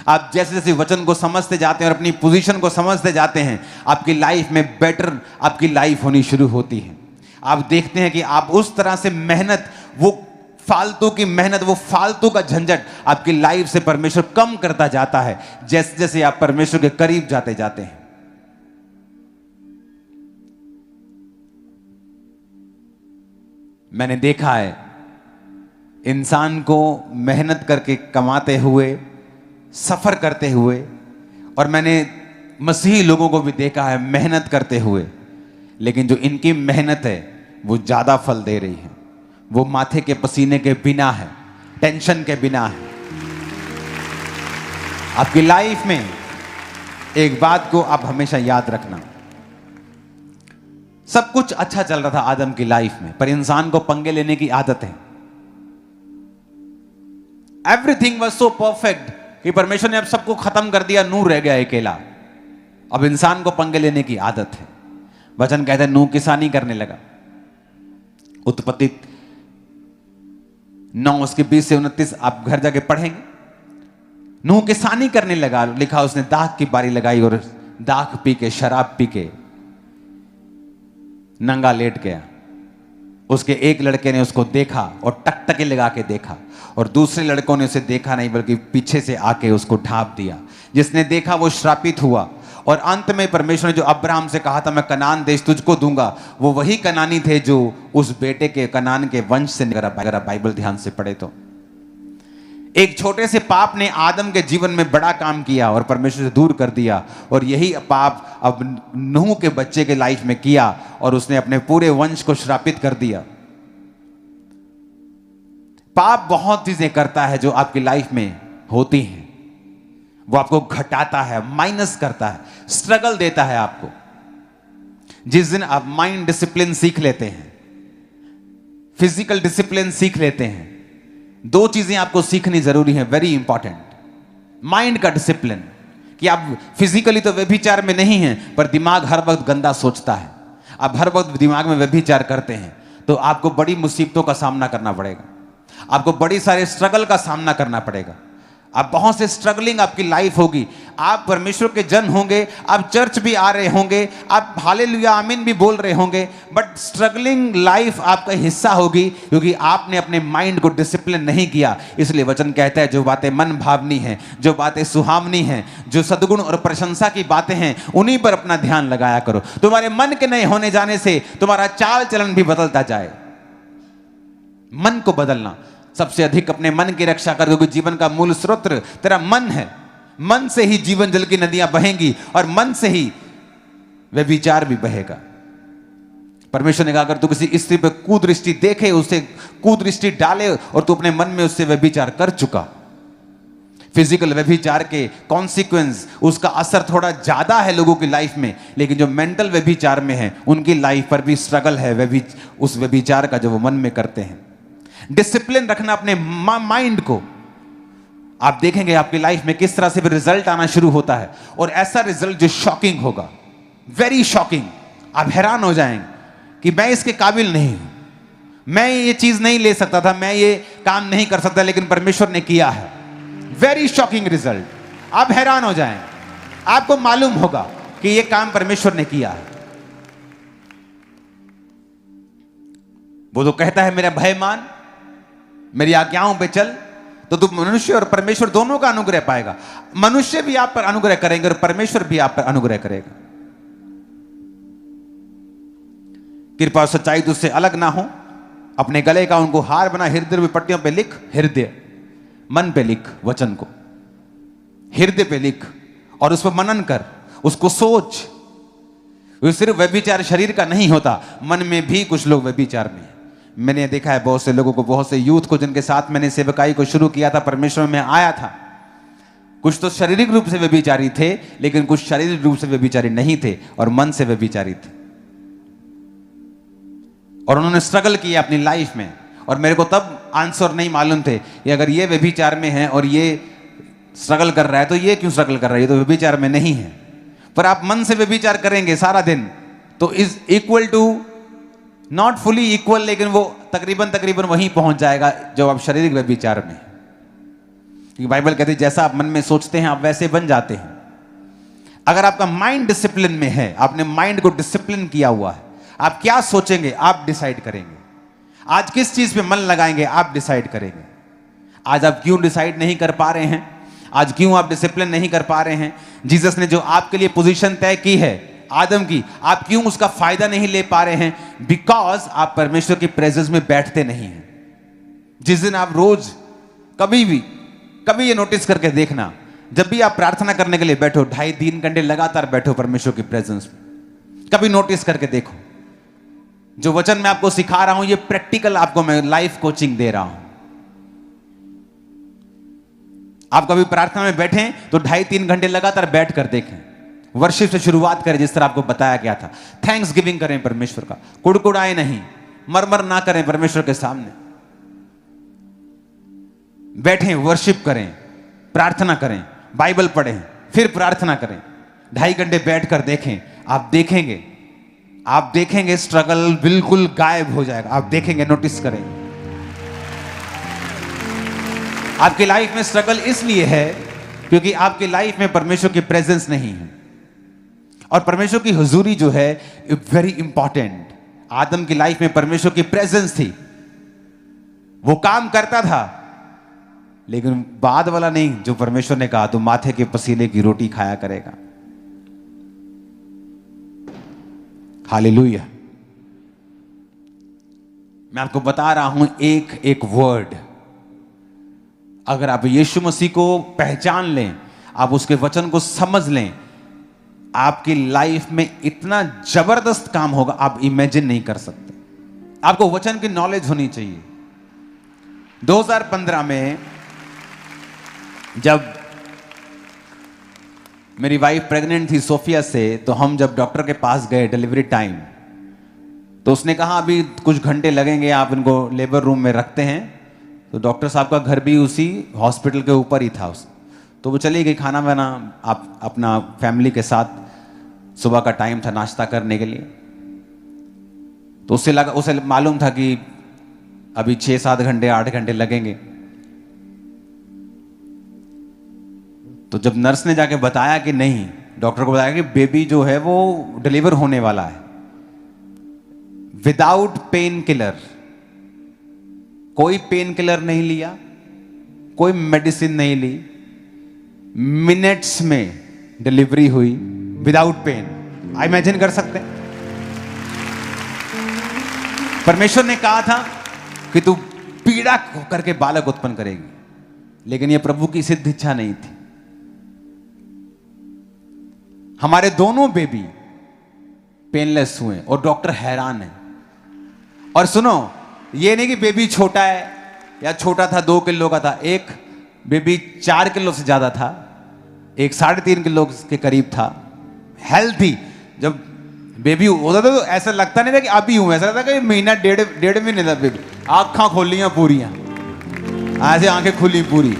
Speaker 1: आप जैसे जैसे वचन को समझते जाते हैं और अपनी पोजीशन को समझते जाते हैं, आपकी लाइफ में बेटर आपकी लाइफ होनी शुरू होती है। आप देखते हैं कि आप उस तरह से मेहनत, वो फालतू की मेहनत, वो फालतू का झंझट आपकी लाइफ से परमेश्वर कम करता जाता है जैसे जैसे आप परमेश्वर के करीब जाते जाते हैं। मैंने देखा है इंसान को मेहनत करके कमाते हुए, सफर करते हुए, और मैंने मसीही लोगों को भी देखा है मेहनत करते हुए, लेकिन जो इनकी मेहनत है वो ज्यादा फल दे रही है। वो माथे के पसीने के बिना है, टेंशन के बिना है। आपकी लाइफ में एक बात को आप हमेशा याद रखना, सब कुछ अच्छा चल रहा था आदम की लाइफ में, पर इंसान को पंगे लेने की आदत है। एवरीथिंग वाज सो परफेक्ट कि परमेश्वर ने अब सबको खत्म कर दिया, नूह रह गया अकेला। अब इंसान को पंगे लेने की आदत है। वचन कहता है नूह किसानी करने लगा। उत्पत्ति 9 उसके 20 से 29 आप घर जाके पढ़ेंगे। नूह किसानी करने लगा, लिखा उसने दाख की बारी लगाई और दाख पी के, शराब पी के नंगा लेट गया। उसके एक लड़के ने उसको देखा और टकटकी लगा के देखा, और दूसरे लड़कों ने उसे देखा नहीं बल्कि पीछे से आके उसको ढाप दिया। जिसने देखा वो श्रापित हुआ। और अंत में परमेश्वर ने जो अब्राहम से कहा था मैं कनान देश तुझको दूंगा, वो वही कनानी थे जो उस बेटे के कनान के वंश से, अगर आप बाइबल ध्यान से पढ़े तो। एक छोटे से पाप ने आदम के जीवन में बड़ा काम किया और परमेश्वर से दूर कर दिया, और यही पाप अब नूह के बच्चे के लाइफ में किया और उसने अपने पूरे वंश को श्रापित कर दिया। पाप बहुत चीजें करता है जो आपकी लाइफ में होती हैं। वो आपको घटाता है, माइनस करता है, स्ट्रगल देता है आपको। जिस दिन आप माइंड डिसिप्लिन सीख लेते हैं, फिजिकल डिसिप्लिन सीख लेते हैं, 2 चीजें आपको सीखनी जरूरी है, वेरी इंपॉर्टेंट। माइंड का डिसिप्लिन, कि आप फिजिकली तो व्यभिचार में नहीं हैं, पर दिमाग हर वक्त गंदा सोचता है। आप हर वक्त दिमाग में व्यभिचार करते हैं तो आपको बड़ी मुसीबतों का सामना करना पड़ेगा, आपको बड़ी सारे स्ट्रगल का सामना करना पड़ेगा। आप बहुत से स्ट्रगलिंग आपकी लाइफ होगी। आप परमेश्वर के जन होंगे, आप चर्च भी आ रहे होंगे, आप हालेलुया आमीन भी बोल रहे होंगे, बट स्ट्रगलिंग लाइफ आपका हिस्सा होगी, क्योंकि आपने अपने माइंड को डिसिप्लिन नहीं किया। इसलिए वचन कहता है जो बातें मन भावनी हैं, जो बातें सुहावनी हैं, जो सद्गुण और प्रशंसा की बातें हैं, उन्हीं पर अपना ध्यान लगाया करो। तुम्हारे मन के नए होने जाने से तुम्हारा चाल चलन भी बदलता जाए। मन को बदलना, सबसे अधिक अपने मन की रक्षा कर, क्योंकि जीवन का मूल स्रोत तेरा मन है। मन से ही जीवन जल की नदियां बहेंगी और मन से ही व्यभिचार भी बहेगा। परमेश्वर ने कहा अगर तू किसी स्त्री पर कुदृष्टि देखे, उसे कुदृष्टि डाले और तू अपने मन में उससे व्यभिचार कर चुका। फिजिकल व्यभिचार के कॉन्सिक्वेंस, उसका असर थोड़ा ज्यादा है लोगों की लाइफ में, लेकिन जो मेंटल व्यभिचार में है उनकी लाइफ पर भी स्ट्रगल है उस व्यभिचार का जो वो मन में करते हैं। डिसिप्लिन रखना अपने माइंड को। आप देखेंगे आपकी लाइफ में किस तरह से भी रिजल्ट आना शुरू होता है, और ऐसा रिजल्ट जो शॉकिंग होगा, वेरी शॉकिंग। आप हैरान हो जाएंगे कि मैं इसके काबिल नहीं हूं, मैं ये चीज नहीं ले सकता था, मैं ये काम नहीं कर सकता, लेकिन परमेश्वर ने किया है। Very shocking result. आप हैरान हो जाएंगे, आपको मालूम होगा कि ये काम परमेश्वर ने किया है। वो तो कहता है मेरा भय मान, मेरी आज्ञाओं पे चल, तो तू मनुष्य और परमेश्वर दोनों का अनुग्रह पाएगा। मनुष्य भी आप पर अनुग्रह करेंगे और परमेश्वर भी आप पर अनुग्रह करेगा। कृपा और सच्चाई तुझसे अलग ना हो, अपने गले का उनको हार बना, हृदय में पट्टियों पे लिख, हृदय मन पे लिख, वचन को हृदय पे लिख और उस पर मनन कर, उसको सोच। सिर्फ व्यभिचार शरीर का नहीं होता, मन में भी कुछ लोग व्यभिचार में। मैंने देखा है बहुत से लोगों को, बहुत से यूथ को जिनके साथ मैंने सेवकाई को शुरू किया था, परमेश्वर में आया था। कुछ तो शारीरिक रूप से व्यभिचारी थे, लेकिन कुछ शारीरिक रूप से व्यभिचारी नहीं थे और मन से व्यभिचारी थे, और उन्होंने स्ट्रगल किया अपनी लाइफ में। और मेरे को तब आंसर नहीं मालूम थे कि अगर ये व्यभिचार में है और ये स्ट्रगल कर रहा है तो ये क्यों स्ट्रगल कर रहा है, ये तो व्यभिचार में नहीं है। पर आप मन से व्यभिचार करेंगे सारा दिन तो is equal to, not fully equal, लेकिन वो तकरीबन वहीं पहुंच जाएगा जो आप शारीरिक व्यभिचार में। क्योंकि बाइबल कहती है जैसा आप मन में सोचते हैं आप वैसे बन जाते हैं। अगर आपका माइंड डिसिप्लिन में है, आपने माइंड को डिसिप्लिन किया हुआ है, आप क्या सोचेंगे आप डिसाइड करेंगे। आज किस चीज पे मन लगाएंगे आप डिसाइड करेंगे। आज आप क्यों डिसाइड नहीं कर पा रहे हैं, आज क्यों आप डिसिप्लिन नहीं कर पा रहे हैं। जीसस ने जो आपके लिए पोजीशन तय की है आदम की, आप क्यों उसका फायदा नहीं ले पा रहे हैं? बिकॉज आप परमेश्वर की प्रेजेंस में बैठते नहीं हैं। जिस दिन आप रोज कभी ये नोटिस करके देखना, जब भी आप प्रार्थना करने के लिए बैठो, 2.5-3 घंटे लगातार बैठो परमेश्वर की प्रेजेंस में, कभी नोटिस करके देखो। जो वचन मैं आपको सिखा रहा हूं ये प्रैक्टिकल आपको मैं लाइफ कोचिंग दे रहा हूं। आप कभी प्रार्थना में बैठें तो 2.5-3 घंटे लगातार बैठ कर देखें, वर्शिप से शुरुआत करें जिस तरह आपको बताया गया था। थैंक्स गिविंग करें परमेश्वर का, कुड़कुड़ाए नहीं, मरमर ना करें परमेश्वर के सामने। बैठें, वर्शिप करें, प्रार्थना करें, बाइबल पढ़ें, फिर प्रार्थना करें। 2.5 घंटे बैठकर देखें, आप देखेंगे स्ट्रगल बिल्कुल गायब हो जाएगा। आप देखेंगे, नोटिस करें। आपकी लाइफ में स्ट्रगल इसलिए है क्योंकि आपकी लाइफ में परमेश्वर की प्रेजेंस नहीं है, और परमेश्वर की हुजूरी जो है वेरी इंपॉर्टेंट। आदम की लाइफ में परमेश्वर की प्रेजेंस थी, वो काम करता था, लेकिन बाद वाला नहीं जो परमेश्वर ने कहा तो माथे के पसीने की रोटी खाया करेगा। हालेलुया। मैं आपको बता रहा हूं एक एक वर्ड, अगर आप यीशु मसीह को पहचान लें, आप उसके वचन को समझ लें, आपकी लाइफ में इतना जबरदस्त काम होगा आप इमेजिन नहीं कर सकते। आपको वचन की नॉलेज होनी चाहिए। 2015 में जब मेरी वाइफ प्रेग्नेंट थी सोफिया से, तो हम जब डॉक्टर के पास गए डिलीवरी टाइम, तो उसने कहा अभी कुछ घंटे लगेंगे, आप इनको लेबर रूम में रखते हैं। तो डॉक्टर साहब का घर भी उसी हॉस्पिटल के ऊपर ही था। तो वो चली गई खाना वाना आप अपना फैमिली के साथ, सुबह का टाइम था नाश्ता करने के लिए। तो उसे मालूम था कि अभी 6-7 घंटे 8 घंटे लगेंगे। तो जब नर्स ने जाके बताया कि नहीं, डॉक्टर को बताया कि बेबी जो है वो डिलीवर होने वाला है, विदाउट पेन किलर, कोई पेन किलर नहीं लिया, कोई मेडिसिन नहीं ली, मिनट्स में डिलीवरी हुई विदाउट पेन। आप इमेजिन कर सकते हैं? परमेश्वर ने कहा था कि तू पीड़ा करके बालक उत्पन्न करेगी, लेकिन यह प्रभु की सिद्ध इच्छा नहीं थी। हमारे दोनों बेबी पेनलेस हुए और डॉक्टर हैरान है। और सुनो, ये नहीं कि बेबी छोटा है या छोटा था 2 किलो का था, एक बेबी 4 किलो से ज्यादा था, एक 3.5 किलो के करीब था, हेल्थी। जब बेबी होता था तो ऐसा लगता नहीं था कि अभी हूं, ऐसा लगता कि महीना डेढ़ महीने था बेबी। आंखें खोलियां पूरियां, ऐसे आंखें खुली पूरी,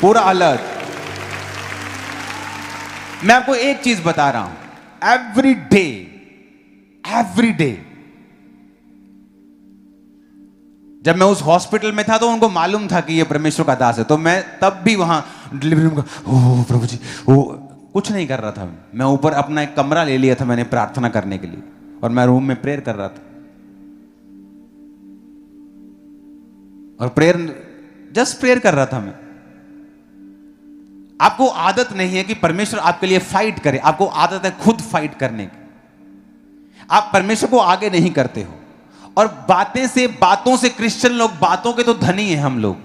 Speaker 1: पूरा अलर्ट। मैं आपको एक चीज बता रहा हूं, एवरी डे जब मैं उस हॉस्पिटल में था तो उनको मालूम था कि ये परमेश्वर का दास है, तो मैं तब भी वहां डिलीवरी रूम का ओ प्रभु जी ओ कुछ नहीं कर रहा था। मैं ऊपर अपना एक कमरा ले लिया था मैंने प्रार्थना करने के लिए, और मैं रूम में प्रेयर कर रहा था। और जस्ट प्रेयर कर रहा था मैं। आपको आदत नहीं है कि परमेश्वर आपके लिए फाइट करे, आपको आदत है खुद फाइट करने की। आप परमेश्वर को आगे नहीं करते हो। और बातों से क्रिश्चियन लोग, बातों के तो धनी हैं हम लोग।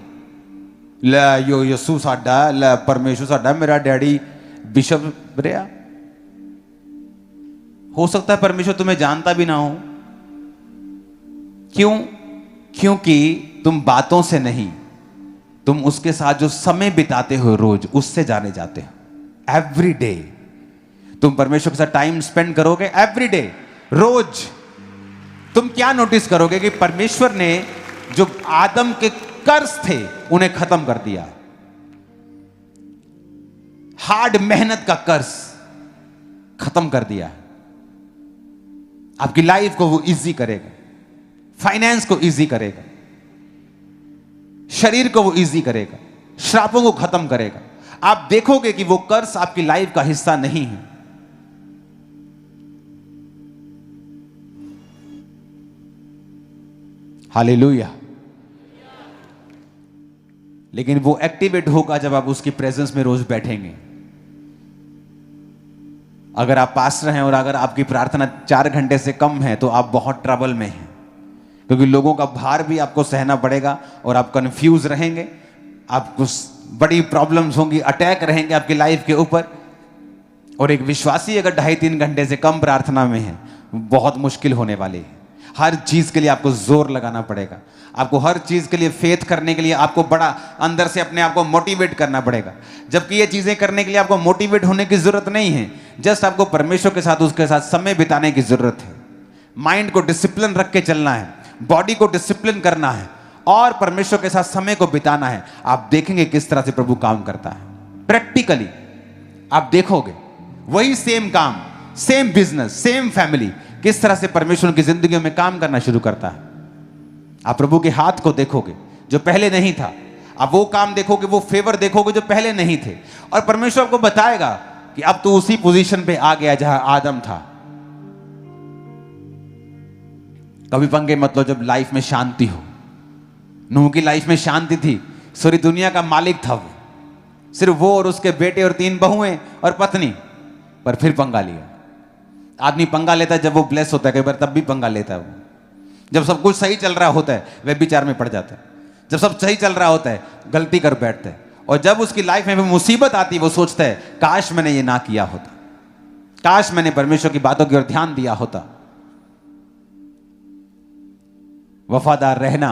Speaker 1: यो यसू साडा, परमेश्वर साडा, मेरा डैडी बिशप रेया। हो सकता है परमेश्वर तुम्हें जानता भी ना हो। क्यों? क्योंकि तुम बातों से नहीं, तुम उसके साथ जो समय बिताते हो रोज, उससे जाने जाते हो। एवरी डे तुम परमेश्वर के साथ टाइम स्पेंड करोगे, एवरी डे, रोज। तुम क्या नोटिस करोगे कि परमेश्वर ने जो आदम के कर्ज थे उन्हें खत्म कर दिया। हार्ड मेहनत का कर्ज खत्म कर दिया। आपकी लाइफ को वो इजी करेगा, फाइनेंस को इजी करेगा, शरीर को वो इजी करेगा, श्रापों को खत्म करेगा। आप देखोगे कि वो कर्ज आपकी लाइफ का हिस्सा नहीं है। हालेलुया। लेकिन वो एक्टिवेट होगा जब आप उसकी प्रेजेंस में रोज बैठेंगे। अगर आप पास्टर हैं और अगर आपकी प्रार्थना 4 घंटे से कम है तो आप बहुत ट्रबल में हैं, क्योंकि लोगों का भार भी आपको सहना पड़ेगा और आप कंफ्यूज रहेंगे, आपको बड़ी प्रॉब्लम्स होंगी, अटैक रहेंगे आपकी लाइफ के ऊपर। और एक विश्वासी अगर 2.5-3 घंटे से कम प्रार्थना में है, बहुत मुश्किल होने वाली है। हर चीज के लिए आपको जोर लगाना पड़ेगा, आपको हर चीज के लिए फेथ करने के लिए आपको बड़ा अंदर से अपने आप को मोटिवेट करना पड़ेगा। जबकि ये चीजें करने के लिए आपको मोटिवेट होने की जरूरत नहीं है, जस्ट आपको परमेश्वर के साथ, उसके साथ समय बिताने की जरूरत है। माइंड को डिसिप्लिन रख के चलना है, बॉडी को डिसिप्लिन करना है और परमेश्वर के साथ समय को बिताना है। आप देखेंगे किस तरह से प्रभु काम करता है। प्रैक्टिकली आप देखोगे वही सेम काम, सेम बिजनेस, सेम फैमिली किस तरह से परमेश्वर की जिंदगियों में काम करना शुरू करता है। आप प्रभु के हाथ को देखोगे जो पहले नहीं था, आप वो काम देखोगे, वो फेवर देखोगे जो पहले नहीं थे। और परमेश्वर आपको बताएगा कि अब तू उसी पोजीशन पे आ गया जहां आदम था। कभी पंगे मत लो जब लाइफ में शांति हो। नूह की लाइफ में शांति थी, सारी दुनिया का मालिक था वो, सिर्फ वो और उसके बेटे और 3 बहुएं और पत्नी। पर फिर पंगा लिया। आदमी पंगा लेता है जब वो ब्लेस होता है, कई बार तब भी पंगा लेता है वो। जब सब कुछ सही चल रहा होता है व्यभिचार में पड़ जाता है, जब सब सही चल रहा होता है गलती कर बैठता है, और जब उसकी लाइफ में मुसीबत आती है वो सोचता है काश मैंने ये ना किया होता, काश मैंने परमेश्वर की बातों की ओर ध्यान दिया होता। वफादार रहना,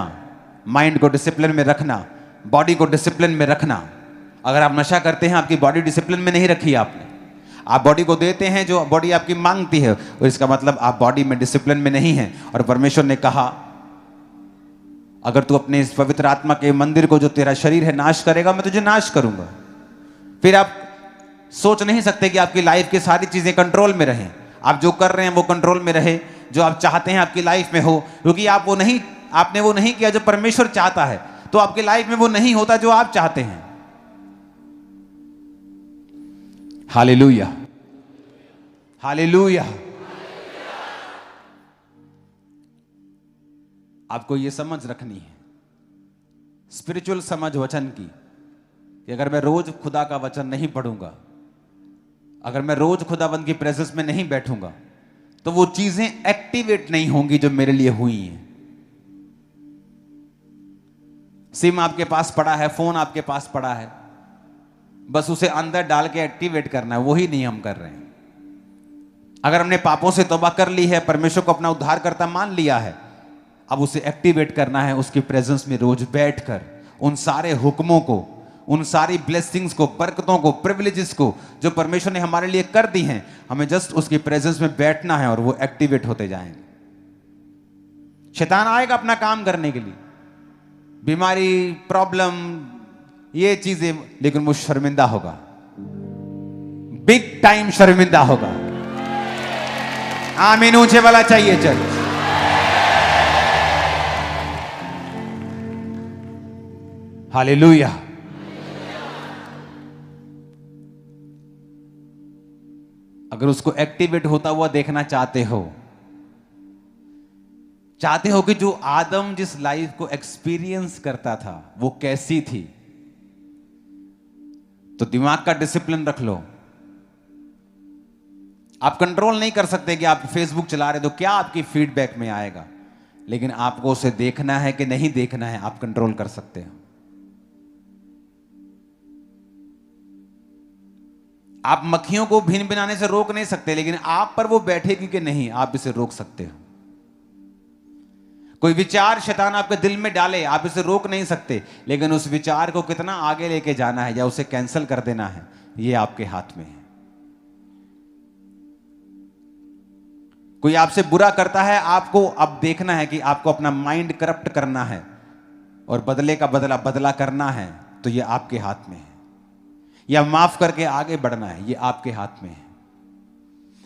Speaker 1: माइंड को डिसिप्लिन में रखना, बॉडी को डिसिप्लिन में रखना। अगर आप नशा करते हैं, आपकी बॉडी डिसिप्लिन में नहीं रखी आपने, आप बॉडी को देते हैं जो बॉडी आपकी मांगती है, और इसका मतलब आप बॉडी में डिसिप्लिन में नहीं हैं। और परमेश्वर ने कहा अगर तू अपने इस पवित्र आत्मा के मंदिर को जो तेरा शरीर है नाश करेगा, मैं तुझे नाश करूंगा। फिर आप सोच नहीं सकते कि आपकी लाइफ की सारी चीजें कंट्रोल में रहें, आप जो कर रहे हैं वो कंट्रोल में रहे, जो आप चाहते हैं आपकी लाइफ में हो, क्योंकि आपने वो नहीं किया जो परमेश्वर चाहता है, तो आपकी लाइफ में वो नहीं होता जो आप चाहते हैं। Hallelujah, hallelujah. आपको यह समझ रखनी है, स्पिरिचुअल समझ वचन की, कि अगर मैं रोज खुदा का वचन नहीं पढ़ूंगा, अगर मैं रोज खुदाबंद की प्रेजेंस में नहीं बैठूंगा, तो वो चीजें एक्टिवेट नहीं होंगी जो मेरे लिए हुई हैं। सिम आपके पास पड़ा है, फोन आपके पास पड़ा है, बस उसे अंदर डाल के एक्टिवेट करना है, वही नहीं हम कर रहे हैं। अगर हमने पापों से तौबा कर ली है, परमेश्वर को अपना उद्धारकर्ता मान लिया है, अब उसे एक्टिवेट करना है, उसकी प्रेजेंस में रोज बैठकर उन सारे हुक्मों को, उन सारी ब्लेसिंग्स को, बरकतों को, प्रिविलेजेस को जो परमेश्वर ने हमारे लिए कर दी हैं, हमें जस्ट उसकी प्रेजेंस में बैठना है और वो एक्टिवेट होते जाएंगे। शैतान आएगा अपना काम करने के लिए, बीमारी, प्रॉब्लम, ये चीजें, लेकिन वो शर्मिंदा होगा, बिग टाइम शर्मिंदा होगा। आमीन ऊंचे वाला चाहिए चर्च। हालेलुया। अगर उसको एक्टिवेट होता हुआ देखना चाहते हो कि जो आदम जिस लाइफ को एक्सपीरियंस करता था वो कैसी थी, तो दिमाग का डिसिप्लिन रख लो। आप कंट्रोल नहीं कर सकते कि आप फेसबुक चला रहे तो क्या आपकी फीडबैक में आएगा, लेकिन आपको उसे देखना है कि नहीं देखना है, आप कंट्रोल कर सकते हो। आप मक्खियों को भिन भिनाने से रोक नहीं सकते, लेकिन आप पर वो बैठेगी कि नहीं, आप इसे रोक सकते हो। कोई विचार शैतान आपके दिल में डाले, आप इसे रोक नहीं सकते, लेकिन उस विचार को कितना आगे लेके जाना है या उसे कैंसिल कर देना है, ये आपके हाथ में है। कोई आपसे बुरा करता है, आपको अब देखना है कि आपको अपना माइंड करप्ट करना है और बदले का बदला बदला करना है, तो ये आपके हाथ में है। या माफ करके आगे बढ़ना है, ये आपके हाथ में है।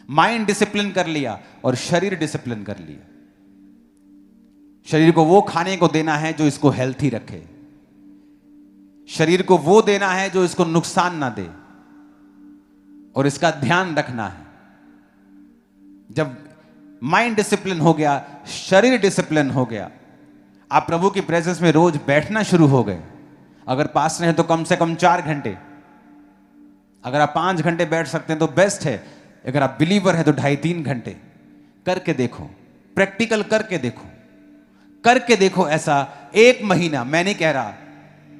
Speaker 1: माइंड डिसिप्लिन कर लिया और शरीर डिसिप्लिन कर लिया। शरीर को वो खाने को देना है जो इसको हेल्थी रखे, शरीर को वो देना है जो इसको नुकसान ना दे, और इसका ध्यान रखना है। जब माइंड डिसिप्लिन हो गया, शरीर डिसिप्लिन हो गया, आप प्रभु की प्रेजेंस में रोज बैठना शुरू हो गए। अगर पास में है तो कम से कम 4 घंटे, अगर आप 5 घंटे बैठ सकते हैं तो बेस्ट है, अगर आप बिलीवर है तो 2.5-3 घंटे करके देखो, प्रैक्टिकल करके देखो, करके देखो। ऐसा 1 महीना, मैं नहीं कह रहा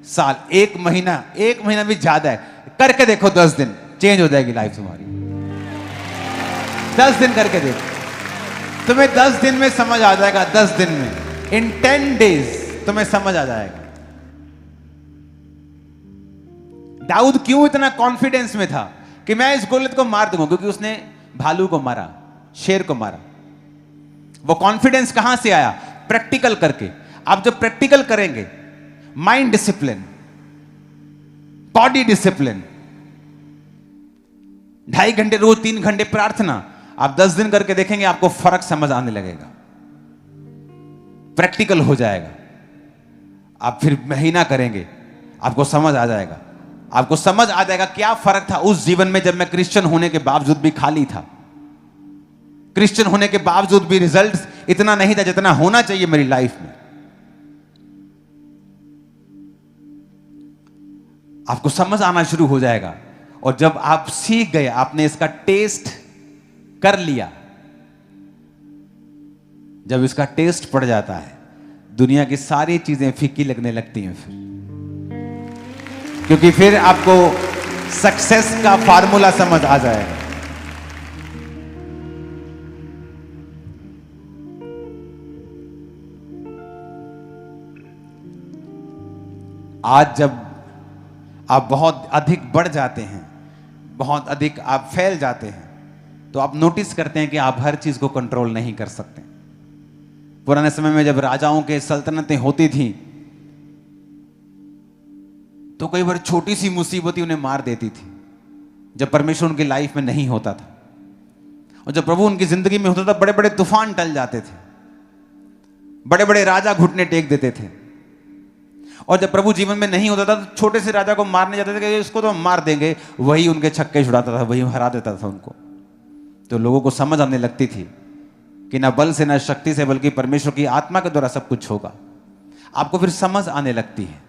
Speaker 1: साल, 1 महीना भी ज्यादा है, करके देखो। 10 दिन चेंज हो जाएगी लाइफ तुम्हारी। 10 दिन करके देखो, तुम्हें 10 दिन में समझ आ जाएगा। 10 दिन में, इन 10 डेज तुम्हें समझ आ जाएगा। दाऊद क्यों इतना कॉन्फिडेंस में था कि मैं इस गोलियत को मार दूंगा? क्योंकि उसने भालू को मारा, शेर को मारा। वो कॉन्फिडेंस कहां से आया? प्रैक्टिकल करके। आप जब प्रैक्टिकल करेंगे, माइंड डिसिप्लिन, बॉडी डिसिप्लिन, 2.5 घंटे रोज, 3 घंटे प्रार्थना, आप 10 दिन करके देखेंगे, आपको फर्क समझ आने लगेगा, प्रैक्टिकल हो जाएगा। आप फिर महीना करेंगे, आपको समझ आ जाएगा। आपको समझ आ जाएगा क्या फर्क था उस जीवन में जब मैं क्रिश्चियन होने के बावजूद भी खाली था, क्रिश्चियन होने के बावजूद भी रिजल्ट्स इतना नहीं था जितना होना चाहिए मेरी लाइफ में। आपको समझ आना शुरू हो जाएगा। और जब आप सीख गए, आपने इसका टेस्ट कर लिया, जब इसका टेस्ट पड़ जाता है, दुनिया की सारी चीजें फीकी लगने लगती हैं फिर, क्योंकि फिर आपको सक्सेस का फार्मूला समझ आ जाएगा। आज जब आप बहुत अधिक बढ़ जाते हैं, बहुत अधिक आप फैल जाते हैं, तो आप नोटिस करते हैं कि आप हर चीज को कंट्रोल नहीं कर सकते। पुराने समय में जब राजाओं के सल्तनतें होती थी, तो कई बार छोटी सी मुसीबत ही उन्हें मार देती थी, जब परमेश्वर उनकी लाइफ में नहीं होता था। और जब प्रभु उनकी जिंदगी में होता था, बड़े बड़े तूफान टल जाते थे, बड़े बड़े राजा घुटने टेक देते थे। और जब प्रभु जीवन में नहीं होता था तो छोटे से राजा को मारने जाते थे कि इसको तो हम मार देंगे, वही उनके छक्के छुड़ाता था, वही हरा देता था उनको। तो लोगों को समझ आने लगती थी कि ना बल से ना शक्ति से बल्कि परमेश्वर की आत्मा के द्वारा सब कुछ होगा। आपको फिर समझ आने लगती है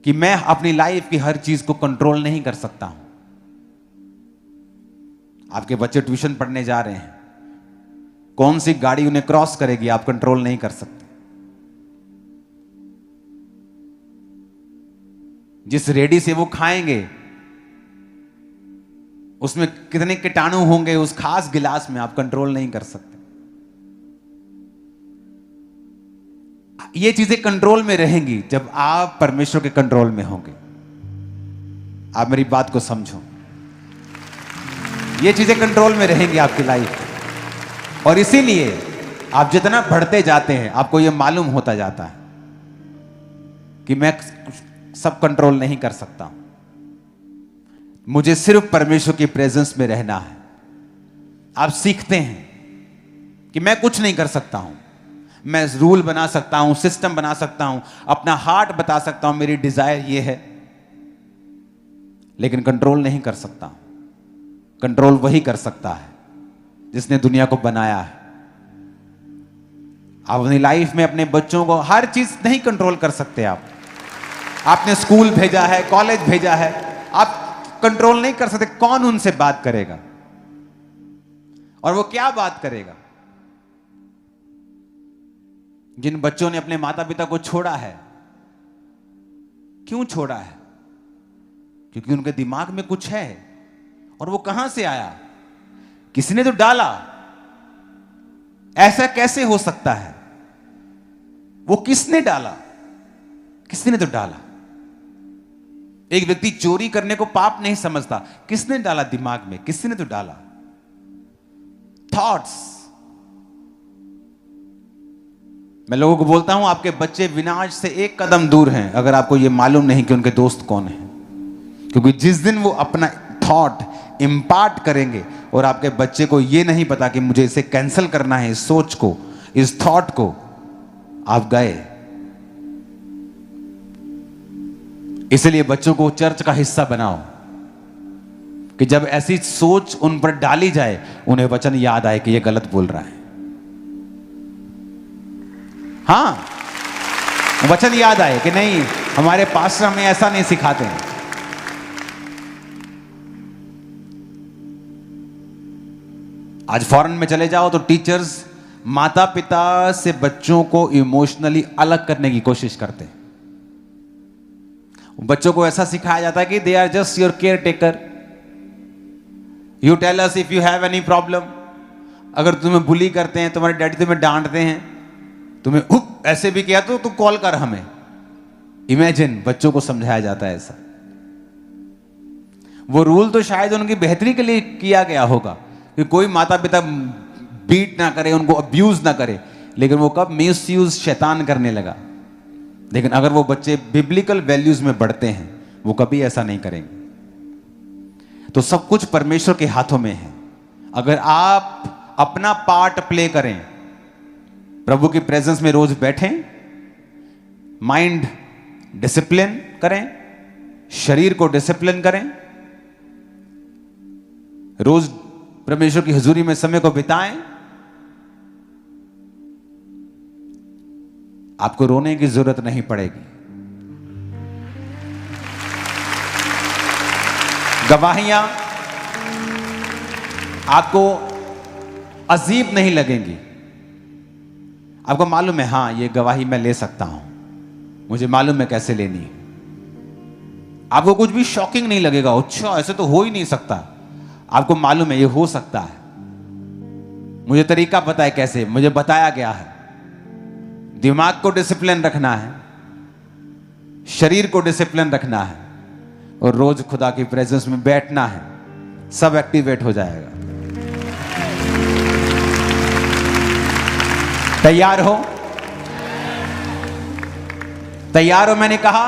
Speaker 1: कि मैं अपनी लाइफ की हर चीज को कंट्रोल नहीं कर सकता हूं। आपके बच्चे ट्यूशन पढ़ने जा रहे हैं, कौन सी गाड़ी उन्हें क्रॉस करेगी आप कंट्रोल नहीं कर सकते। जिस रेडी से वो खाएंगे उसमें कितने कीटाणु होंगे उस खास गिलास में आप कंट्रोल नहीं कर सकते। ये चीजें कंट्रोल में रहेंगी जब आप परमेश्वर के कंट्रोल में होंगे। आप मेरी बात को समझो, ये चीजें कंट्रोल में रहेंगी आपकी लाइफ में। और इसीलिए आप जितना बढ़ते जाते हैं आपको यह मालूम होता जाता है कि मैं सब कंट्रोल नहीं कर सकता, मुझे सिर्फ परमेश्वर की प्रेजेंस में रहना है। आप सीखते हैं कि मैं कुछ नहीं कर सकता हूं, मैं रूल बना सकता हूं, सिस्टम बना सकता हूं, अपना हार्ट बता सकता हूं, मेरी डिजायर ये है, लेकिन कंट्रोल नहीं कर सकता। कंट्रोल वही कर सकता है जिसने दुनिया को बनाया है। आप अपनी लाइफ में अपने बच्चों को हर चीज नहीं कंट्रोल कर सकते। आपने स्कूल भेजा है, कॉलेज भेजा है, आप कंट्रोल नहीं कर सकते कौन उनसे बात करेगा और वो क्या बात करेगा। जिन बच्चों ने अपने माता पिता को छोड़ा है, क्यों छोड़ा है? क्योंकि उनके दिमाग में कुछ है। और वो कहां से आया? किसी ने तो डाला। ऐसा कैसे हो सकता है? वो किसने डाला? किसी ने तो डाला। एक व्यक्ति चोरी करने को पाप नहीं समझता, किसने डाला दिमाग में? किसी ने तो डाला। थॉट्स। मैं लोगों को बोलता हूं आपके बच्चे विनाश से एक कदम दूर हैं अगर आपको यह मालूम नहीं कि उनके दोस्त कौन हैं। क्योंकि जिस दिन वो अपना थॉट इंपार्ट करेंगे और आपके बच्चे को यह नहीं पता कि मुझे इसे कैंसिल करना है, इस सोच को, इस थॉट को, आप गए। इसलिए बच्चों को चर्च का हिस्सा बनाओ कि जब ऐसी सोच उन पर डाली जाए उन्हें वचन याद आए कि यह गलत बोल रहा है। हां, वचन याद आए कि नहीं, हमारे पास्टर हमें ऐसा नहीं सिखाते हैं। आज फॉरेन में चले जाओ तो टीचर्स माता पिता से बच्चों को इमोशनली अलग करने की कोशिश करते हैं। बच्चों को ऐसा सिखाया जाता है कि they are just your caretaker, you tell us if you have any problem. अगर तुम्हें बुली करते हैं, तुम्हारे डैडी तुम्हें डांटते हैं, तुम्हें ऐसे भी किया तो तू कॉल कर हमें। इमेजिन, बच्चों को समझाया जाता है ऐसा। वो रूल तो शायद उनकी बेहतरी के लिए किया गया होगा कि कोई माता पिता बीट ना करे, उनको अब्यूज ना करे, लेकिन वो कब मिसयूज शैतान करने लगा। लेकिन अगर वो बच्चे बिब्लिकल वैल्यूज में बढ़ते हैं वो कभी ऐसा नहीं करेंगे। तो सब कुछ परमेश्वर के हाथों में है। अगर आप अपना पार्ट प्ले करें, प्रभु की प्रेजेंस में रोज बैठें, माइंड डिसिप्लिन करें, शरीर को डिसिप्लिन करें, रोज परमेश्वर की हुजूरी में समय को बिताएं, आपको रोने की जरूरत नहीं पड़ेगी। गवाहियां आपको अजीब नहीं लगेंगी। आपको मालूम है, हां ये गवाही मैं ले सकता हूं, मुझे मालूम है कैसे लेनी है। आपको कुछ भी शॉकिंग नहीं लगेगा, अच्छा ऐसे तो हो ही नहीं सकता। आपको मालूम है ये हो सकता है, मुझे तरीका पता है कैसे, मुझे बताया गया है। दिमाग को डिसिप्लिन रखना है, शरीर को डिसिप्लिन रखना है और रोज खुदा की प्रेजेंस में बैठना है, सब एक्टिवेट हो जाएगा। तैयार हो? तैयार हो मैंने कहा?